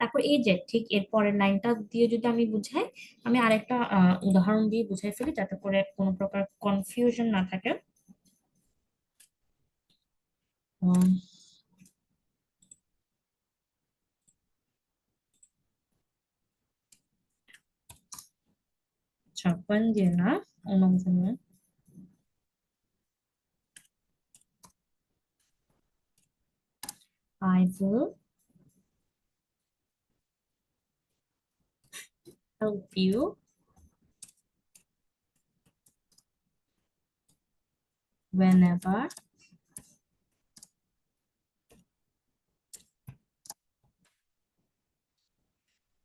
তারপর এই যে ঠিক এর পরের লাইনটা দিয়ে যদি আমি বুঝাই, আমি আরেকটা উদাহরণ দিয়ে বুঝাই ফেলি যাতে করে কোনো প্রকার কনফিউশন না থাকে। উম, আচ্ছা, when দিয়ে না, অন্য কিছু না। I will help you whenever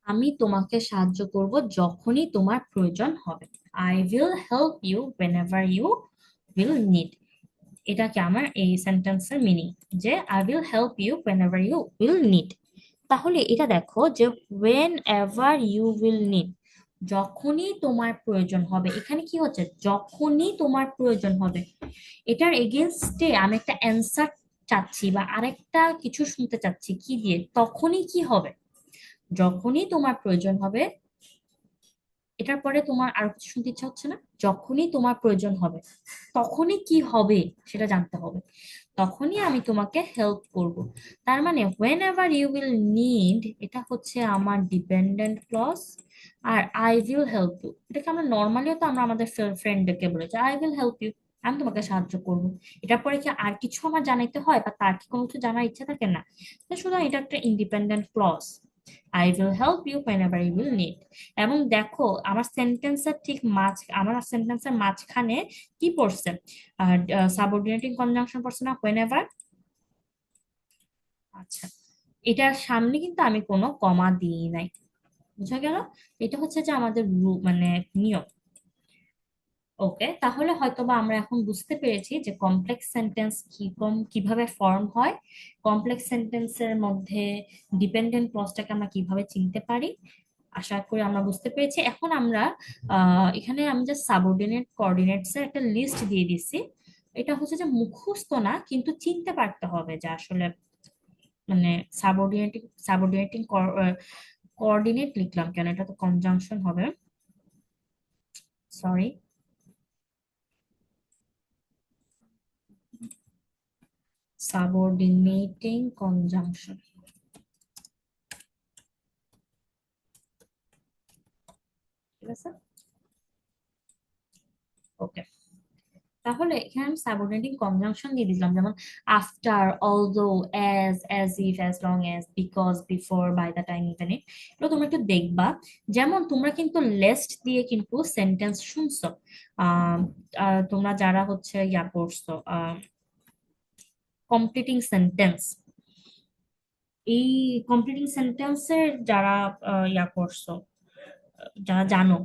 আমি তোমাকে সাহায্য করব যখনই তোমার প্রয়োজন হবে। I will help you whenever you will need, এটা কি আমার এই সেন্টেন্সের মিনিং, যে I will help you whenever you will need। তাহলে এটা দেখো যে whenever you will need, যখনই তোমার প্রয়োজন হবে, এখানে কি হচ্ছে যখনই তোমার প্রয়োজন হবে, এটার এগেনস্টে আমি একটা অ্যান্সার চাচ্ছি বা আরেকটা কিছু শুনতে চাচ্ছি, কি দিয়ে? তখনই কি হবে, যখনই তোমার প্রয়োজন হবে। এটার পরে তোমার আর কিছু শুনতে ইচ্ছা হচ্ছে না? যখনই তোমার প্রয়োজন হবে, তখনই কি হবে সেটা জানতে হবে। তখনই আমি তোমাকে হেল্প করব। তার মানে whenever you will need, এটা হচ্ছে আমার ডিপেন্ডেন্ট ক্লজ। আর আই উইল হেল্প ইউ, এটাকে আমরা নর্মালিও তো আমরা আমাদের ফ্রেন্ডকে বলেছি আই উইল হেল্প ইউ, আমি তোমাকে সাহায্য করবো। এটার পরে কি আর কিছু আমার জানাইতে হয় বা তার কি কোনো কিছু জানার ইচ্ছা থাকে না? তো সুতরাং এটা একটা independent clause. I will help you whenever you will need. এবং দেখো আমার সেন্টেন্সের মাঝখানে কি পড়ছে? সাবঅর্ডিনেটিং কনজাংশন পড়ছে না, হোয়েন এভার। আচ্ছা, এটার সামনে কিন্তু আমি কোনো কমা দিই নাই। বুঝা গেল? এটা হচ্ছে যে আমাদের মানে নিয়ম। ওকে, তাহলে হয়তোবা আমরা এখন বুঝতে পেরেছি যে কমপ্লেক্স সেন্টেন্স কিভাবে ফর্ম হয়, কমপ্লেক্স সেন্টেন্সের মধ্যে ডিপেন্ডেন্ট ক্লজটাকে আমরা কিভাবে চিনতে পারি। আশা করি আমরা বুঝতে পেরেছি। এখন আমরা এখানে আমি যে সাবঅর্ডিনেট কোঅর্ডিনেটস এর একটা লিস্ট দিয়ে দিচ্ছি। এটা হচ্ছে যে মুখস্থ না, কিন্তু চিনতে পারতে হবে যে আসলে মানে সাবঅর্ডিনেটিং সাবঅর্ডিনেটিং কোঅর্ডিনেট লিখলাম কেন, এটা তো কনজাংশন হবে, সরি। সাবঅর্ডিনেটিং কনজাংশন, তাহলে এখানে আমি সাবঅর্ডিনেটিং কনজাংশন দিয়ে দিলাম, যেমন after, although, as if, as long as, because, before, by the time, even if. এগুলো তোমরা একটু দেখবা। যেমন তোমরা কিন্তু লেস্ট দিয়ে কিন্তু সেন্টেন্স শুনছো, আহ তোমরা যারা হচ্ছে ইয়া পড়ছো, কমপ্লিটিং সেন্টেন্স, এই কমপ্লিটিং সেন্টেন্সের যারা ইয়া করছো, যারা জানো,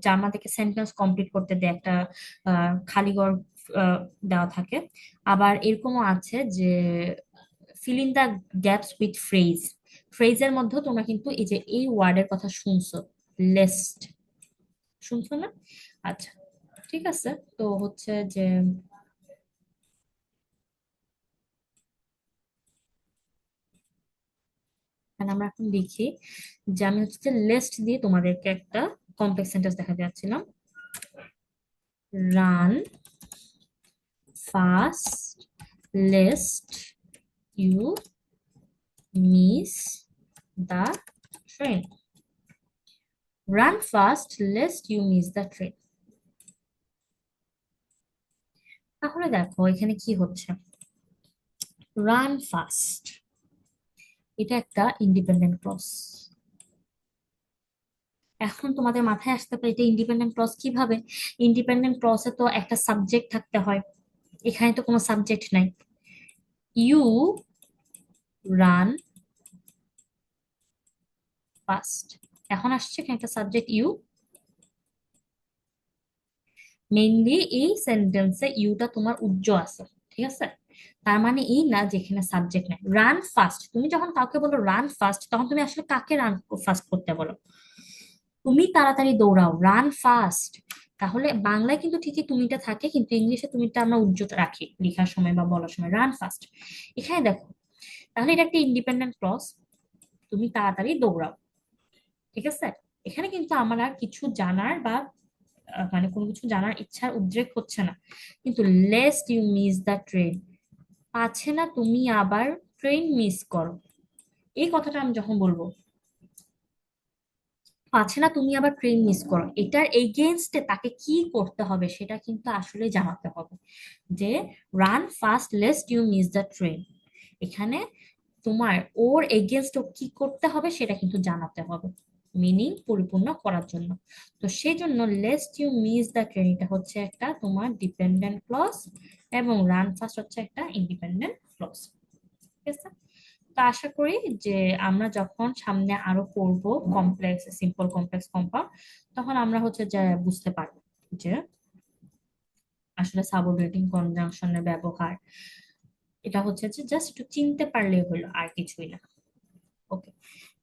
যা আমাদেরকে সেন্টেন্স কমপ্লিট করতে দেয়, একটা খালি ঘর আহ, দেওয়া থাকে। আবার এরকমও আছে যে fill in the gaps with phrase, ফ্রেজের মধ্যেও তোমরা কিন্তু এই যে এই ওয়ার্ডের কথা শুনছো, লেস্ট, শুনছো না? আচ্ছা, ঠিক আছে। তো হচ্ছে যে এখানে আমরা এখন লিখি যে আমি হচ্ছে লেস্ট দিয়ে তোমাদেরকে একটা কমপ্লেক্স সেন্টেন্স দেখা যাচ্ছিলাম। Run fast lest you miss the train. Run fast lest you miss the train. তাহলে দেখো এখানে কি হচ্ছে, রান ফাস্ট, এটা একটা ইন্ডিপেন্ডেন্ট ক্লজ। এখন তোমাদের মাথায় আসতে পারে এটা ইন্ডিপেন্ডেন্ট ক্লজ কিভাবে? ইন্ডিপেন্ডেন্ট ক্লজে তো একটা সাবজেক্ট থাকতে হয়, এখানে তো কোনো সাবজেক্ট নাই। ইউ রান ফাস্ট, এখন আসছে এখানে একটা সাবজেক্ট ইউ। মেইনলি এই সেন্টেন্সে ইউটা তোমার উজ্জ্ব আছে, ঠিক আছে? তার মানে এই না যেখানে সাবজেক্ট নাই। রান ফাস্ট, তুমি যখন কাউকে বলো রান ফাস্ট, তখন তুমি আসলে কাকে রান ফাস্ট করতে বলো? তুমি তাড়াতাড়ি দৌড়াও, রান ফাস্ট। তাহলে বাংলায় কিন্তু ঠিকই তুমিটা থাকে, কিন্তু ইংলিশে তুমিটা আমরা উজ্জ্বল রাখি লেখার সময় বা বলার সময়, রান ফাস্ট। এখানে দেখো, তাহলে এটা একটা ইন্ডিপেন্ডেন্ট ক্লজ, তুমি তাড়াতাড়ি দৌড়াও, ঠিক আছে? এখানে কিন্তু আমার আর কিছু জানার বা মানে কোনো কিছু জানার ইচ্ছার উদ্রেক হচ্ছে না। কিন্তু lest you miss the train, পাছে না তুমি আবার ট্রেন মিস করো, এই কথাটা আমি যখন বলবো, পাছে না তুমি আবার ট্রেন মিস করো, এটার এগেনস্টে তাকে কি করতে হবে সেটা কিন্তু আসলে জানাতে হবে। যে run fast lest you miss the train, এখানে তোমার ওর এগেনস্ট কি করতে হবে সেটা কিন্তু জানাতে হবে মিনিং পরিপূর্ণ করার জন্য। তো সেই জন্য lest you miss the train এটা হচ্ছে একটা তোমার ডিপেন্ডেন্ট ক্লজ, এবং রান ফাস্ট হচ্ছে একটা ইন্ডিপেন্ডেন্ট ক্লজ, ঠিক আছে? তো আশা করি যে আমরা যখন সামনে আরো পড়বো কমপ্লেক্স, সিম্পল, কমপ্লেক্স, কম্পাউন্ড, তখন আমরা হচ্ছে যে বুঝতে পারবো যে আসলে সাবঅর্ডিনেটিং কনজাংশনের ব্যবহার, এটা হচ্ছে যে জাস্ট একটু চিনতে পারলেই হলো, আর কিছুই না। ওকে,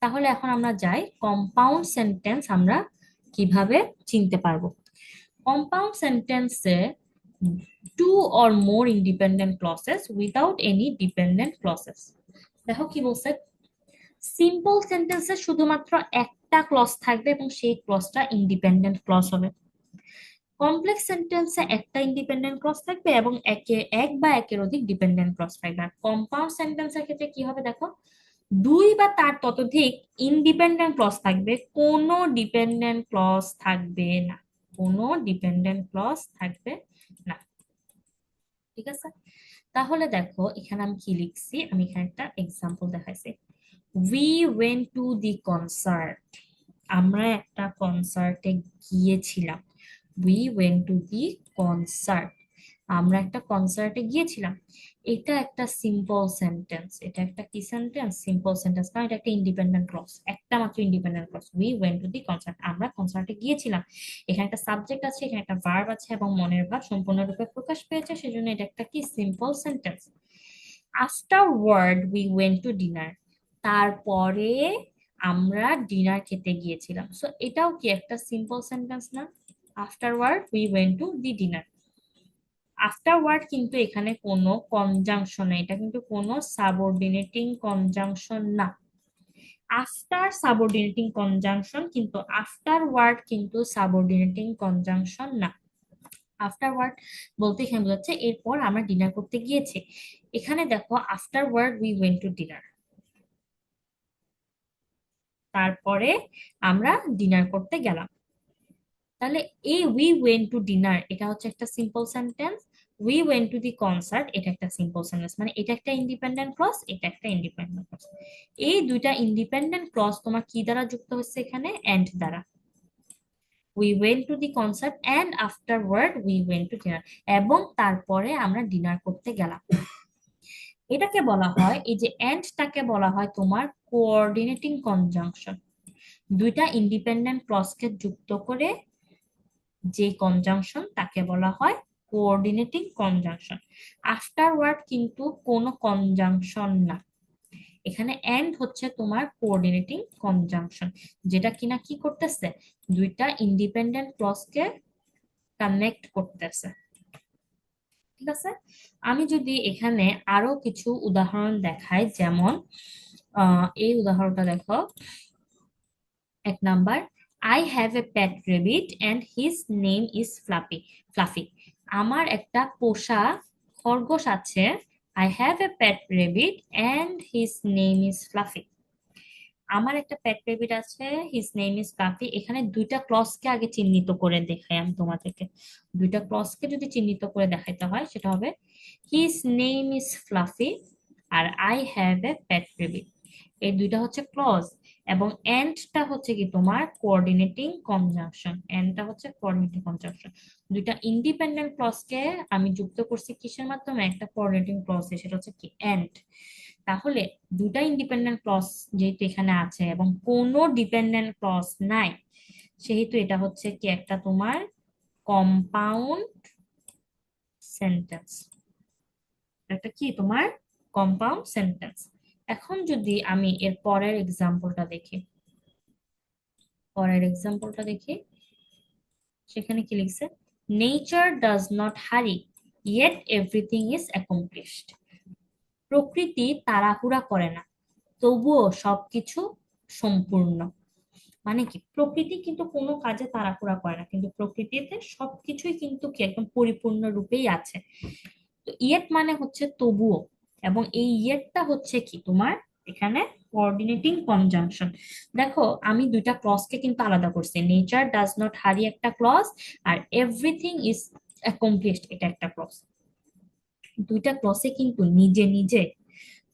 তাহলে এখন আমরা যাই কম্পাউন্ড সেন্টেন্স আমরা কিভাবে চিনতে পারবো। কম্পাউন্ড সেন্টেন্সে two or more independent clauses without any dependent clauses. দেখো কি বলছে, সিম্পল সেন্টেন্সে শুধুমাত্র একটা ক্লজ থাকবে এবং সেই ক্লজটা ইন্ডিপেন্ডেন্ট ক্লজ হবে। কমপ্লেক্স সেন্টেন্সে একটা ইন্ডিপেন্ডেন্ট ক্লজ থাকবে এবং এক বা একের অধিক ডিপেন্ডেন্ট ক্লজ থাকবে। আর কম্পাউন্ড সেন্টেন্সের ক্ষেত্রে কি হবে দেখো, দুই বা তার ততোধিক ইন্ডিপেন্ডেন্ট ক্লজ থাকবে, কোনো ডিপেন্ডেন্ট ক্লজ থাকবে না, কোনো ডিপেন্ডেন্ট ক্লজ থাকবে না, ঠিক আছে? তাহলে দেখো এখানে আমি কি লিখছি, আমি এখানে একটা এক্সাম্পল দেখাইছি। We went to the concert, আমরা একটা কনসার্টে গিয়েছিলাম। We went to the concert, আমরা একটা কনসার্টে গিয়েছিলাম। এটা একটা সিম্পল সেন্টেন্স, এটা একটা কি সেন্টেন্স? সিম্পল সেন্টেন্স, কারণ এটা একটা ইন্ডিপেন্ডেন্ট ক্লজ, একটা মাত্র independent clause. We went to the concert, আমরা কনসার্টে গিয়েছিলাম। এখানে একটা সাবজেক্ট আছে, এখানে একটা ভার্ব আছে, এবং মনের ভাব সম্পূর্ণরূপে প্রকাশ পেয়েছে, সেজন্য এটা একটা কি simple sentence. Afterward we went to dinner, তারপরে আমরা ডিনার খেতে গিয়েছিলাম। সো এটাও কি একটা সিম্পল সেন্টেন্স না? Afterward we went to the dinner. Afterward কিন্তু এখানে কোনো কনজাংশন নেই, এটা কিন্তু কোনো সাবঅর্ডিনেটিং কনজাংশন না। আফটার সাবঅর্ডিনেটিং কনজাংশন, কিন্তু আফটারওয়ার্ড কিন্তু সাবঅর্ডিনেটিং কনজাংশন না। আফটারওয়ার্ড বলতে এখানে বোঝাচ্ছে এরপর আমরা ডিনার করতে গিয়েছি। এখানে দেখো afterward we went to dinner, তারপরে আমরা ডিনার করতে গেলাম। তাহলে এই উই ওয়েন্ট টু ডিনার এটা হচ্ছে একটা simple sentence, we went to the concert এটা একটা সিম্পল সেন্টেন্স, মানে এটা একটা ইন্ডিপেন্ডেন্ট ক্লজ, এটা একটা ইন্ডিপেন্ডেন্ট ক্লজ। এই দুইটা ইন্ডিপেন্ডেন্ট ক্লজ তোমার কি দ্বারা যুক্ত হচ্ছে এখানে, এন্ড দ্বারা। We went to the concert and afterward we went to dinner, এবং তারপরে আমরা ডিনার করতে গেলাম। এটাকে বলা হয়, এই যে এন্ডটাকে বলা হয় তোমার কোঅর্ডিনেটিং কনজাংশন। দুইটা ইন্ডিপেন্ডেন্ট ক্লজকে যুক্ত করে যে কনজাংশন তাকে বলা হয় কোঅর্ডিনেটিং কনজাংশন। আফটারওয়ার্ড কিন্তু কোনো কনজাংশন না, এখানে এন্ড হচ্ছে তোমার কোঅর্ডিনেটিং কনজাংশন, যেটা কিনা কি করতেছে, দুইটা ইন্ডিপেন্ডেন্ট ক্লজকে কানেক্ট করতেছে। ঠিক আছে, আমি যদি এখানে আরো কিছু উদাহরণ দেখাই, যেমন এই উদাহরণটা দেখো, 1 number, I have a pet rabbit and his name is Fluffy. Fluffy, আমার একটা পোষা খরগোশ আছে, I have a pet rabbit and his name is Fluffy. আমার একটা পেট রেবিট আছে, হিজ নেম ইজ ফ্লাফি। এখানে দুইটা ক্লজকে আগে চিহ্নিত করে দেখাই আমি তোমাদেরকে। দুইটা ক্লজকে যদি চিহ্নিত করে দেখাইতে হয় সেটা হবে হিজ নেম ইজ ফ্লাফি আর I have a pet rabbit. এই দুইটা হচ্ছে ক্লজ, এবং এন্ডটা হচ্ছে কি তোমার কোঅর্ডিনেটিং কনজাংশন। এন্ডটা হচ্ছে কোঅর্ডিনেটিং কনজাংশন। দুইটা ইন্ডিপেন্ডেন্ট ক্লজকে আমি যুক্ত করছি কিসের মাধ্যমে, একটা কোঅর্ডিনেটিং ক্লজ, সেটা হচ্ছে কি এন্ড। তাহলে দুটা ইন্ডিপেন্ডেন্ট ক্লজ যেহেতু এখানে আছে এবং কোনো ডিপেন্ডেন্ট ক্লজ নাই, সেহেতু এটা হচ্ছে কি একটা তোমার কম্পাউন্ড সেন্টেন্স। একটা কি তোমার কম্পাউন্ড সেন্টেন্স। এখন যদি আমি এর পরের এক্সাম্পলটা দেখি, সেখানে কি লিখছে, নেচার ডাজ নট হারি ইয়েট এভরিথিং ইজ অ্যাকমপ্লিশড। প্রকৃতি তাড়াহুড়া করে না, তবুও সবকিছু সম্পূর্ণ। মানে কি, প্রকৃতি কিন্তু কোনো কাজে তাড়াহুড়া করে না, কিন্তু প্রকৃতিতে সবকিছুই কিন্তু কি একদম পরিপূর্ণ রূপেই আছে। তো ইয়েট মানে হচ্ছে তবুও, এবং এই ইয়েটটা হচ্ছে কি তোমার এখানে কোঅর্ডিনেটিং কনজাংশন। দেখো আমি দুইটা ক্লজকে কিন্তু আলাদা করছি, নেচার ডাজ নট হারি একটা ক্লজ, আর এভরিথিং ইজ অ্যাকমপ্লিশড এটা একটা ক্লজ। দুইটা ক্লজে কিন্তু নিজে নিজে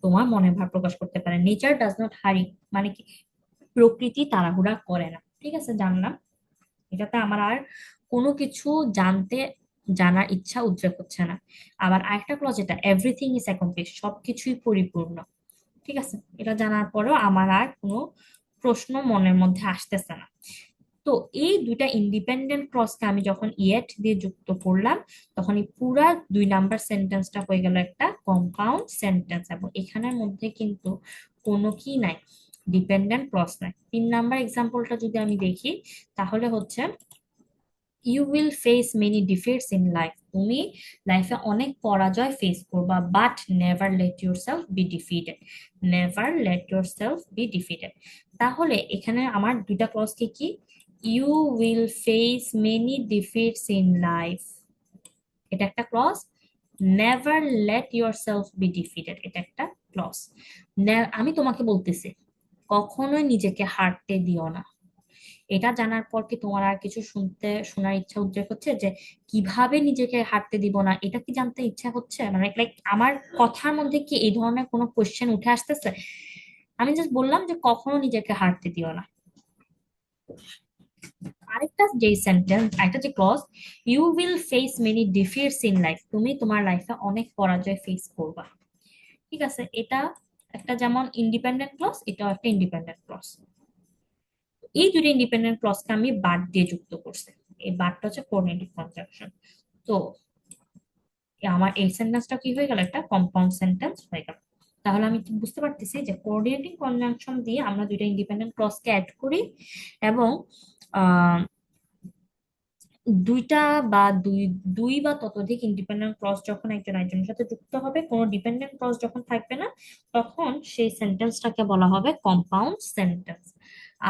তোমার মনের ভাব প্রকাশ করতে পারে। নেচার ডাজ নট হারি মানে কি, প্রকৃতি তাড়াহুড়া করে না। ঠিক আছে, জানলাম। এটাতে আমার আর কোনো কিছু জানতে জানার ইচ্ছা উদ্রেক হচ্ছে না। আবার আরেকটা ক্লজ, এটা এভরিথিং ইজ অ্যাকমপ্লিশ, সবকিছুই পরিপূর্ণ। ঠিক আছে, এটা জানার পরেও আমার আর কোনো প্রশ্ন মনের মধ্যে আসতেছে না। তো এই দুইটা ইন্ডিপেন্ডেন্ট ক্লজকে আমি যখন ইয়েট দিয়ে যুক্ত করলাম, তখন এই পুরা 2 নাম্বার সেন্টেন্সটা হয়ে গেল একটা কম্পাউন্ড সেন্টেন্স, এবং এখানের মধ্যে কিন্তু কোনো কি নাই, ডিপেন্ডেন্ট ক্লজ নাই। 3 নাম্বার এক্সাম্পলটা যদি আমি দেখি, তাহলে হচ্ছে you will face many defeats in life. তুমি লাইফে অনেক পরাজয় ফেস করবা, but never let yourself be defeated. Never let yourself be defeated. তাহলে এখানে আমার দুইটা ক্লজ কি কি, you will face many defeats in life এটা একটা clause, never let yourself be defeated এটা একটা ক্লজ। আমি তোমাকে বলতেছি কখনোই নিজেকে হারতে দিও না। এটা জানার পর কি তোমার আর কিছু শোনার ইচ্ছা উদ্রেক হচ্ছে, যে কিভাবে নিজেকে হাঁটতে দিব না, এটা কি জানতে ইচ্ছা হচ্ছে? মানে লাইক আমার কথার মধ্যে কি এই ধরনের কোনো কোশ্চেন উঠে আসতেছে? আমি জাস্ট বললাম যে কখনো নিজেকে হাঁটতে দিও না। আরেকটা যে সেন্টেন্স, একটা যে clause, you will face many defeats in life, তুমি তোমার লাইফে অনেক পরাজয় ফেস করবা। ঠিক আছে, এটা একটা যেমন ইন্ডিপেন্ডেন্ট ক্লজ, এটাও একটা ইন্ডিপেন্ডেন্ট ক্লজ। এই দুটো ইন্ডিপেন্ডেন্ট ক্লজকে আমি বাট দিয়ে যুক্ত করছি, এই বাটটা হচ্ছে কোঅর্ডিনেটিভ কনজাংশন। তো আমার এই সেন্টেন্সটা কি হয়ে গেল, একটা কম্পাউন্ড সেন্টেন্স হয়ে গেল। তাহলে আমি কি বুঝতে পারতেছি যে কোঅর্ডিনেটিং কনজাংশন দিয়ে আমরা দুইটা ইন্ডিপেন্ডেন্ট ক্লজকে অ্যাড করি, এবং আহ দুইটা বা দুই দুই বা ততোধিক ইন্ডিপেন্ডেন্ট ক্লজ যখন একজন একজনের সাথে যুক্ত হবে, কোনো ডিপেন্ডেন্ট ক্লজ যখন থাকবে না, তখন সেই সেন্টেন্সটাকে বলা হবে কম্পাউন্ড সেন্টেন্স।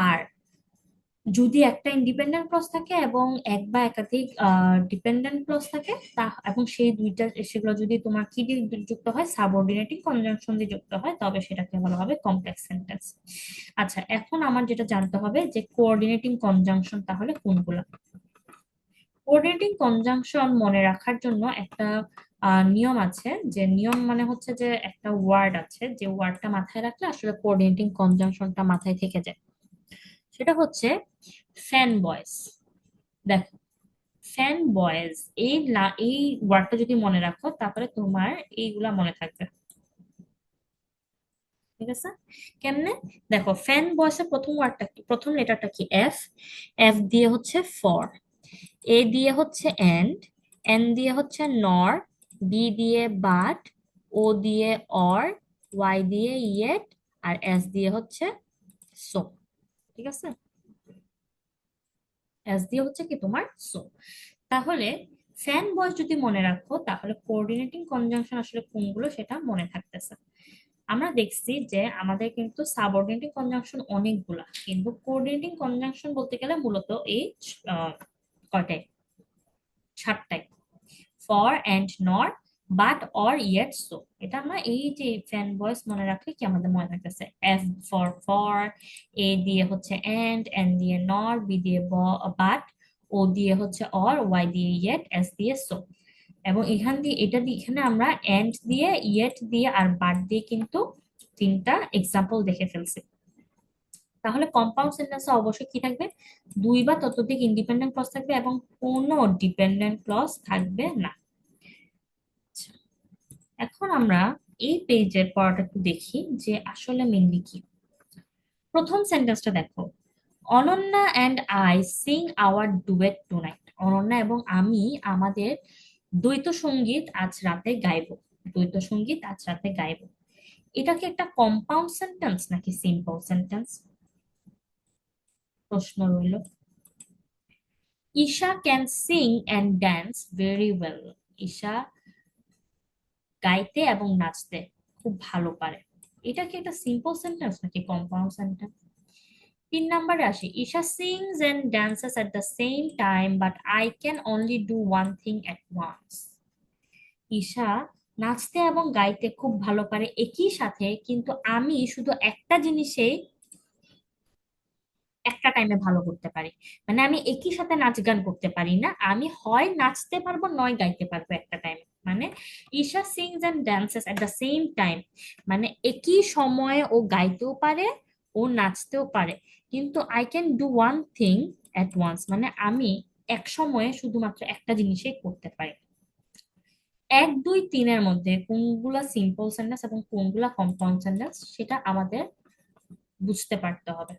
আর যদি একটা ইন্ডিপেন্ডেন্ট ক্লজ থাকে এবং এক বা একাধিক ডিপেন্ডেন্ট ক্লজ থাকে, তা এবং সেই দুইটা সেগুলো যদি তোমার কি দিয়ে যুক্ত হয়, সাবঅর্ডিনেটিং কনজাংশন দিয়ে যুক্ত হয়, তবে সেটাকে বলা হবে কমপ্লেক্স সেন্টেন্স। আচ্ছা, এখন আমার যেটা জানতে হবে যে কোঅর্ডিনেটিং কনজাংশন তাহলে কোনগুলো। কোঅর্ডিনেটিং কনজাংশন মনে রাখার জন্য একটা নিয়ম আছে, যে নিয়ম মানে হচ্ছে যে একটা ওয়ার্ড আছে, যে ওয়ার্ডটা মাথায় রাখলে আসলে কোঅর্ডিনেটিং কনজাংশনটা মাথায় থেকে যায়। সেটা হচ্ছে ফ্যান বয়েস। দেখো, ফ্যান বয়েজ, এই ওয়ার্ডটা যদি মনে রাখো তারপরে তোমার এইগুলা মনে থাকবে। ঠিক আছে? কেমনে? দেখো, ফ্যান বয়েসের প্রথম ওয়ার্ডটা কি, প্রথম লেটারটা কি? এফ। এফ দিয়ে হচ্ছে ফর, এ দিয়ে হচ্ছে এন্ড, এন দিয়ে হচ্ছে নর, বি দিয়ে বাট, ও দিয়ে অর, ওয়াই দিয়ে ইয়েট, আর এস দিয়ে হচ্ছে সো। ঠিক আছে? এস দিয়ে হচ্ছে কি তোমার সো। তাহলে ফ্যান বয়েস যদি মনে রাখো তাহলে কোঅর্ডিনেটিং কনজাংশন আসলে কোনগুলো সেটা মনে থাকতেছে। আমরা দেখছি যে আমাদের কিন্তু সাবঅর্ডিনেটিং কনজাংশন অনেকগুলা, কিন্তু কোঅর্ডিনেটিং কনজাংশন বলতে গেলে মূলত এই আহ, কয়টাই, সাতটাই। ফর এন্ড নর, বাট, অর, ইয়েট, সো। এটা আমরা এই যে ফ্যান ভয়েস মনে রাখলে কি আমাদের মনে থাকতেছে? এফ ফর ফর, এ দিয়ে হচ্ছে এন দিয়ে নর, বি দিয়ে বাট, ও দিয়ে হচ্ছে অর, ওয়াই দিয়ে ইয়েট, এস দিয়ে সো। এবং এখান দিয়ে এটা দিয়ে এখানে আমরা এন্ড দিয়ে, ইয়েট দিয়ে আর বাট দিয়ে কিন্তু তিনটা এক্সাম্পল দেখে ফেলছি। তাহলে কম্পাউন্ড সেন্টেন্সে অবশ্যই কি থাকবে? দুই বা ততোধিক ইন্ডিপেন্ডেন্ট ক্লজ থাকবে এবং কোনো ডিপেন্ডেন্ট ক্লজ থাকবে না। এখন আমরা এই পেজের পড়াটা একটু দেখি যে আসলে মেনলি কি। প্রথম সেন্টেন্সটা দেখো, Ananya and I sing our duet tonight. Ananya এবং আমি আমাদের দ্বৈত সঙ্গীত আজ রাতে গাইবো। দ্বৈত সঙ্গীত আজ রাতে গাইবো। এটা কি একটা কম্পাউন্ড সেন্টেন্স নাকি সিম্পল সেন্টেন্স? প্রশ্ন রইল। Isha can sing and dance very well. Isha গাইতে এবং নাচতে খুব ভালো পারে। এটা কি একটা সিম্পল সেন্টেন্স নাকি কম্পাউন্ড সেন্টেন্স? 3 নম্বরে আসি, Isha sings and dances at the same time but I can only do one thing at once. Isha নাচতে এবং গাইতে খুব ভালো পারে একই সাথে, কিন্তু আমি শুধু একটা জিনিসেই একটা টাইমে ভালো করতে পারি। মানে আমি একই সাথে নাচ গান করতে পারি না, আমি হয় নাচতে পারবো নয় গাইতে পারবো একটা টাইমে। মানে Isha sings and dances at the same time, মানে একই সময়ে ও গাইতেও পারে, ও নাচতেও পারে, কিন্তু I can do one thing at once, মানে আমি এক সময়ে শুধুমাত্র একটা জিনিসই করতে পারি। 1 2 3-এর মধ্যে কোনগুলা সিম্পল সেন্টেন্স এবং কোনগুলা কম্পাউন্ড সেন্টেন্স সেটা আমাদের বুঝতে পারতে হবে।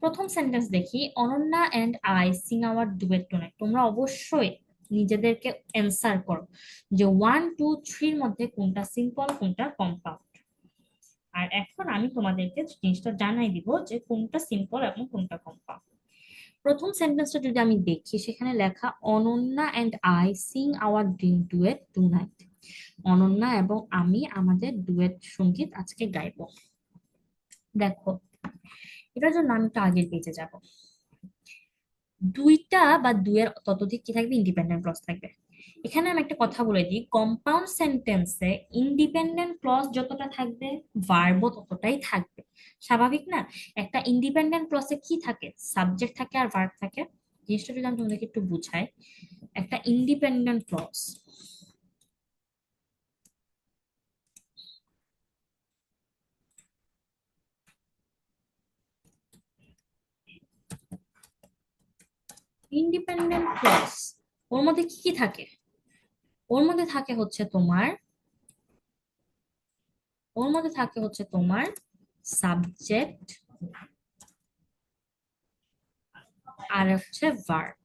প্রথম সেন্টেন্স দেখি, Ananya and I sing our duet tonight. তোমরা অবশ্যই নিজেদেরকে অ্যান্সার করো যে 1 2 3-র মধ্যে কোনটা সিম্পল কোনটা কম্পাউন্ড। আর এখন আমি তোমাদেরকে জিনিসটা জানাই দিব যে কোনটা সিম্পল এবং কোনটা কম্পাউন্ড। প্রথম সেন্টেন্সটা যদি আমি দেখি, সেখানে লেখা Ananya and I sing our dream duet tonight. Ananya এবং আমি আমাদের ডুয়েট সঙ্গীত আজকে গাইবো। দেখো, এটার জন্য আমি একটু আগের পেজে যাব। দুইটা বা দুইয়ের ততোধিক কি থাকবে? ইন্ডিপেন্ডেন্ট ক্লজ থাকবে। এখানে আমি একটা কথা বলে দিই, কম্পাউন্ড সেন্টেন্সে ইন্ডিপেন্ডেন্ট ক্লজ যতটা থাকবে ভার্বও ততটাই থাকবে। স্বাভাবিক না? একটা ইন্ডিপেন্ডেন্ট ক্লজে কি থাকে? সাবজেক্ট থাকে আর ভার্ব থাকে। জিনিসটা যদি আমি তোমাদেরকে একটু বুঝাই, একটা ইন্ডিপেন্ডেন্ট ক্লজ, ইন্ডিপেন্ডেন্ট ক্লজ ওর মধ্যে কি কি থাকে? ওর মধ্যে থাকে হচ্ছে তোমার, ওর মধ্যে থাকে হচ্ছে তোমার সাবজেক্ট আর হচ্ছে ভার্ব।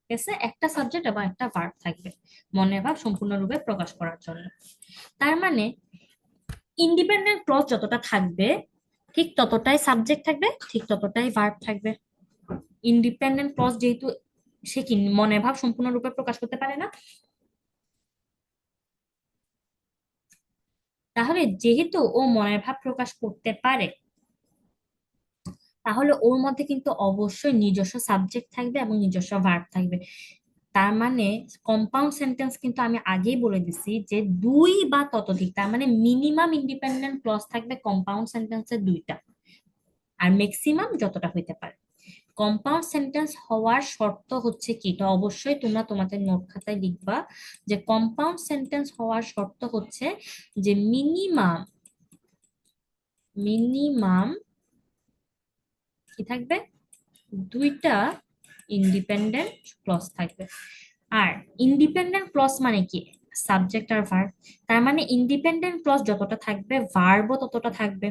ঠিক আছে? একটা সাবজেক্ট এবং একটা ভার্ব থাকবে মনের ভাব সম্পূর্ণরূপে প্রকাশ করার জন্য। তার মানে ইন্ডিপেন্ডেন্ট ক্লজ যতটা থাকবে ঠিক ততটাই সাবজেক্ট থাকবে, ঠিক ততটাই ভার্ব থাকবে। ইন্ডিপেন্ডেন্ট ক্লজ যেহেতু সে কি মনের ভাব সম্পূর্ণরূপে প্রকাশ করতে পারে না, তাহলে যেহেতু ও মনের ভাব প্রকাশ করতে পারে, তাহলে ওর মধ্যে কিন্তু অবশ্যই নিজস্ব সাবজেক্ট থাকবে এবং নিজস্ব ভার্ব থাকবে। তার মানে কম্পাউন্ড সেন্টেন্স কিন্তু আমি আগেই বলে দিছি যে দুই বা ততোধিক, তার মানে মিনিমাম ইন্ডিপেন্ডেন্ট ক্লজ থাকবে কম্পাউন্ড সেন্টেন্সে দুইটা, আর ম্যাক্সিমাম যতটা হইতে পারে। কম্পাউন্ড সেন্টেন্স হওয়ার শর্ত হচ্ছে কি, এটা অবশ্যই তোমরা তোমাদের নোট খাতায় লিখবা, যে কম্পাউন্ড সেন্টেন্স হওয়ার শর্ত হচ্ছে যে মিনিমাম মিনিমাম কি থাকবে, দুইটা ইন্ডিপেন্ডেন্ট ক্লজ থাকবে। আর ইন্ডিপেন্ডেন্ট ক্লজ মানে কি, সাবজেক্ট আর ভার্ব। তার মানে ইন্ডিপেন্ডেন্ট ক্লজ যতটা থাকবে ভার্বও ততটা থাকবে।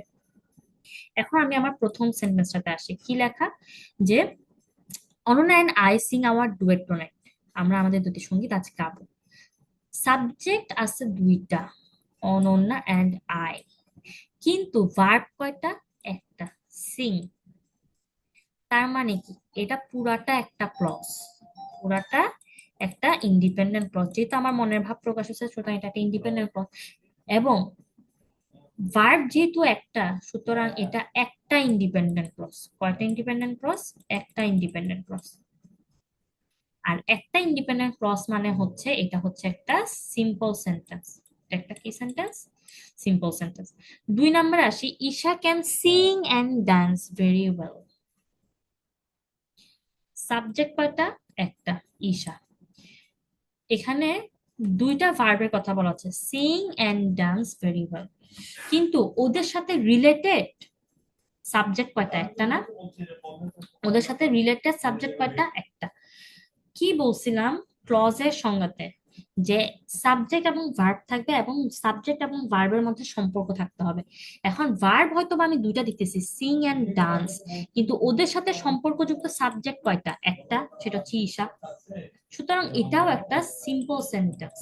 এখন আমি আমার প্রথম সেন্টেন্সটাতে আসি, কি লেখা, যে Ananya and I sing our duet tonight, আমরা আমাদের দুটি সঙ্গীত আজ গাবো। সাবজেক্ট আছে দুইটা, অনন্যা এন্ড আই, কিন্তু ভার্ব কয়টা, একটা, সিং। তার মানে কি, এটা পুরাটা একটা ক্লজ, পুরাটা একটা ইন্ডিপেন্ডেন্ট ক্লজ, যেহেতু আমার মনের ভাব প্রকাশ হচ্ছে সুতরাং এটা একটা ইন্ডিপেন্ডেন্ট ক্লজ। এবং ভার্ব যেহেতু একটা, সুতরাং এটা একটা ইন্ডিপেন্ডেন্ট ক্লজ। কয়টা ইন্ডিপেন্ডেন্ট ক্লজ, একটা ইন্ডিপেন্ডেন্ট ক্লজ। আর একটা ইন্ডিপেন্ডেন্ট ক্লজ মানে হচ্ছে এটা হচ্ছে একটা সিম্পল সেন্টেন্স। একটা কি সেন্টেন্স, সিম্পল সেন্টেন্স। 2 নম্বরে আসি, Isha can sing and dance very well. Subject কয়টা, একটা, ঈশা। এখানে দুইটা ভার্বের কথা বলা হচ্ছে, sing and dance very well, কিন্তু ওদের সাথে রিলেটেড সাবজেক্ট কয়টা, একটা না? ওদের সাথে রিলেটেড সাবজেক্ট কয়টা, একটা। কি বলছিলাম ক্লজের সংজ্ঞাতে, যে সাবজেক্ট এবং ভার্ব থাকবে এবং সাবজেক্ট এবং ভার্বের মধ্যে সম্পর্ক থাকতে হবে। এখন ভার্ব হয়তো বা আমি দুইটা দেখতেছি, সিং এন্ড ডান্স, কিন্তু ওদের সাথে সম্পর্কযুক্ত সাবজেক্ট কয়টা, একটা, সেটা হচ্ছে ঈশা। সুতরাং এটাও একটা সিম্পল সেন্টেন্স।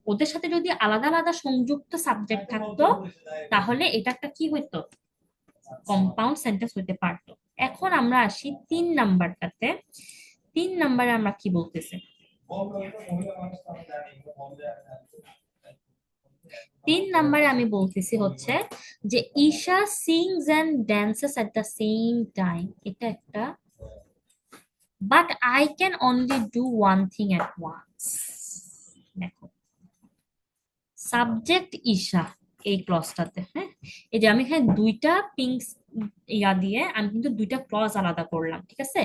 ওদের সাথে যদি আলাদা আলাদা সংযুক্ত সাবজেক্ট থাকতো, তাহলে এটা একটা কি হইতো, কম্পাউন্ড সেন্টেন্স হইতে পারতো। এখন আমরা আসি 3 নাম্বারটাতে। 3 নাম্বারে আমরা কি বলতেছি, 3 নাম্বারে আমি বলতেছি হচ্ছে যে Isha sings and dances at the same time, এটা একটা, but I can only do one thing at once. দেখো, সাবজেক্ট ঈশা এই ক্লজটাতে, হ্যাঁ, এই যে আমি এখানে দুইটা পিঙ্ক ইয়া দিয়ে আমি কিন্তু দুইটা ক্লজ আলাদা করলাম, ঠিক আছে।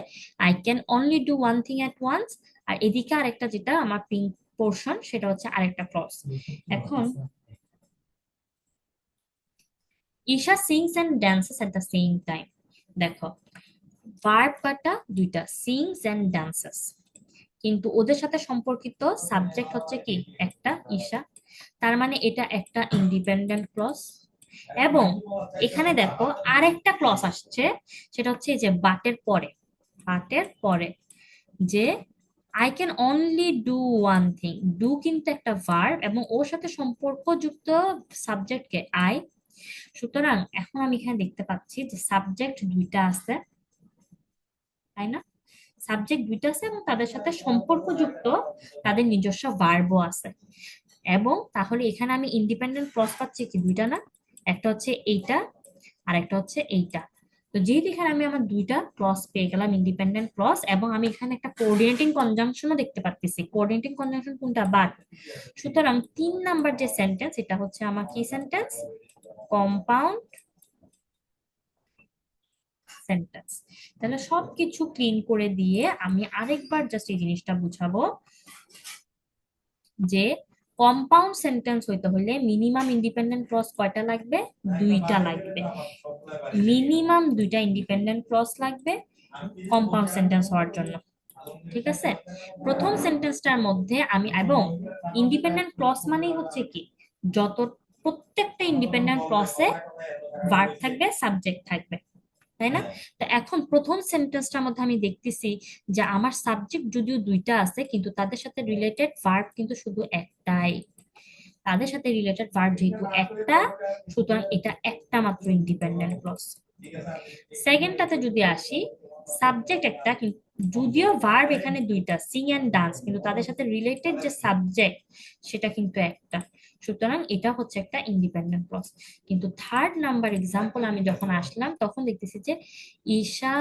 I can only do one thing at once, আর এদিকে আরেকটা যেটা আমার পিঙ্ক পোর্শন, সেটা হচ্ছে আরেকটা ক্লজ। এখন Isha sings and dances at the same time, দেখো ভার্ব কয়টা, দুইটা, সিংস এন্ড ড্যান্সেস, কিন্তু ওদের সাথে সম্পর্কিত সাবজেক্ট হচ্ছে কি, একটা, ঈশা। তার মানে এটা একটা ইন্ডিপেন্ডেন্ট ক্লজ। এবং এখানে দেখো আরেকটা ক্লজ আসছে, সেটা হচ্ছে এই যে বাটের পরে, বাটের পরে, যে I can only do one thing, do কিন্তু একটা ভার্ব এবং ওর সাথে সম্পর্কযুক্ত সাবজেক্টকে আই। সুতরাং এখন আমি এখানে দেখতে পাচ্ছি যে সাবজেক্ট দুইটা আছে, তাই না? সাবজেক্ট দুইটা আছে এবং তাদের সাথে সম্পর্কযুক্ত তাদের নিজস্ব ভার্বও আছে। এবং তাহলে এখানে আমি ইন্ডিপেন্ডেন্ট ক্লজ পাচ্ছি কি, দুইটা না? একটা হচ্ছে এইটা আর একটা হচ্ছে এইটা। তো যেহেতু এখানে আমি আমার দুইটা ক্লজ পেয়ে গেলাম, ইন্ডিপেন্ডেন্ট ক্লজ, এবং আমি এখানে একটা কোঅর্ডিনেটিং কনজাংশনও দেখতে পাচ্ছি। কোঅর্ডিনেটিং কনজাংশন কোনটা, বাট। সুতরাং 3 নাম্বার যে সেন্টেন্স, এটা হচ্ছে আমার কি সেন্টেন্স, কম্পাউন্ড সেন্টেন্স। তাহলে সবকিছু ক্লিন করে দিয়ে আমি আরেকবার জাস্ট এই জিনিসটা বুঝাবো, যে কম্পাউন্ড সেন্টেন্স হইতে হলে মিনিমাম ইন্ডিপেন্ডেন্ট ক্লজ কয়টা লাগবে, দুইটা লাগবে। মিনিমাম দুইটা ইন্ডিপেন্ডেন্ট ক্লজ লাগবে কম্পাউন্ড সেন্টেন্স হওয়ার জন্য, ঠিক আছে। প্রথম সেন্টেন্সটার মধ্যে আমি, এবং ইন্ডিপেন্ডেন্ট ক্লজ মানেই হচ্ছে কি, যত, প্রত্যেকটা ইন্ডিপেন্ডেন্ট ক্লজে ভার্ব থাকবে, সাবজেক্ট থাকবে, তাই না? তো এখন প্রথম সেন্টেন্সটার মধ্যে আমি দেখতেছি যে আমার সাবজেক্ট যদিও দুইটা আছে, কিন্তু তাদের সাথে রিলেটেড ভার্ব কিন্তু শুধু একটাই। তাদের সাথে রিলেটেড ভার্ব যেহেতু একটা, সুতরাং এটা একটা মাত্র ইন্ডিপেন্ডেন্ট ক্লজ। সেকেন্ডটাতে যদি আসি, সাবজেক্ট একটা, কিন্তু যদিও ভার্ব এখানে দুইটা, সিং এন্ড ডান্স, কিন্তু তাদের সাথে রিলেটেড যে সাবজেক্ট সেটা কিন্তু একটা, সুতরাং এটা হচ্ছে একটা ইন্ডিপেন্ডেন্ট ক্লজ। কিন্তু 3rd নাম্বার এক্সাম্পল আমি যখন আসলাম, তখন দেখতেছি যে ঈশা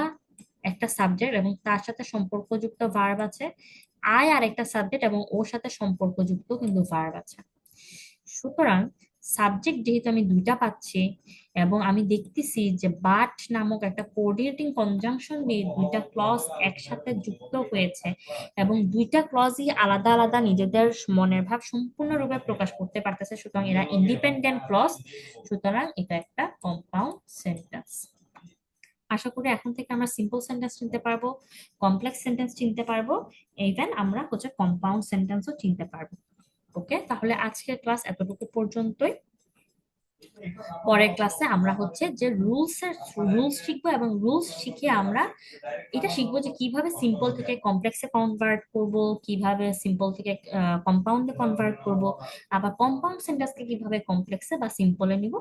একটা সাবজেক্ট এবং তার সাথে সম্পর্কযুক্ত ভার্ব আছে, আই আর একটা সাবজেক্ট এবং ওর সাথে সম্পর্কযুক্ত কিন্তু ভার্ব আছে। সুতরাং সাবজেক্ট যেহেতু আমি দুইটা পাচ্ছি এবং আমি দেখতেছি যে বাট নামক একটা কোঅর্ডিনেটিং কনজাংশন দিয়ে দুইটা ক্লজ একসাথে যুক্ত হয়েছে এবং দুইটা ক্লজই আলাদা আলাদা নিজেদের মনের ভাব সম্পূর্ণরূপে প্রকাশ করতে পারতেছে, সুতরাং এরা ইন্ডিপেন্ডেন্ট ক্লজ, সুতরাং এটা একটা কম্পাউন্ড সেন্টেন্স। আশা করি এখন থেকে আমরা সিম্পল সেন্টেন্স চিনতে পারবো, কমপ্লেক্স সেন্টেন্স চিনতে পারবো, ইভেন আমরা হচ্ছে কম্পাউন্ড সেন্টেন্সও চিনতে পারবো। ওকে, তাহলে আজকের ক্লাস এতটুকু পর্যন্তই। পরের ক্লাসে আমরা হচ্ছে যে রুলস শিখবো এবং রুলস শিখে আমরা এটা শিখবো যে কিভাবে সিম্পল থেকে কমপ্লেক্সে কনভার্ট করব, কিভাবে সিম্পল থেকে কম্পাউন্ডে কনভার্ট করব, আবার কম্পাউন্ড সেন্টেন্সকে কিভাবে কমপ্লেক্সে বা সিম্পলে নিব।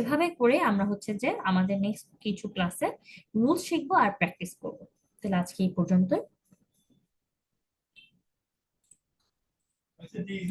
এভাবে করে আমরা হচ্ছে যে আমাদের নেক্সট কিছু ক্লাসে রুলস শিখবো আর প্র্যাকটিস করবো। তাহলে আজকে এই পর্যন্তই।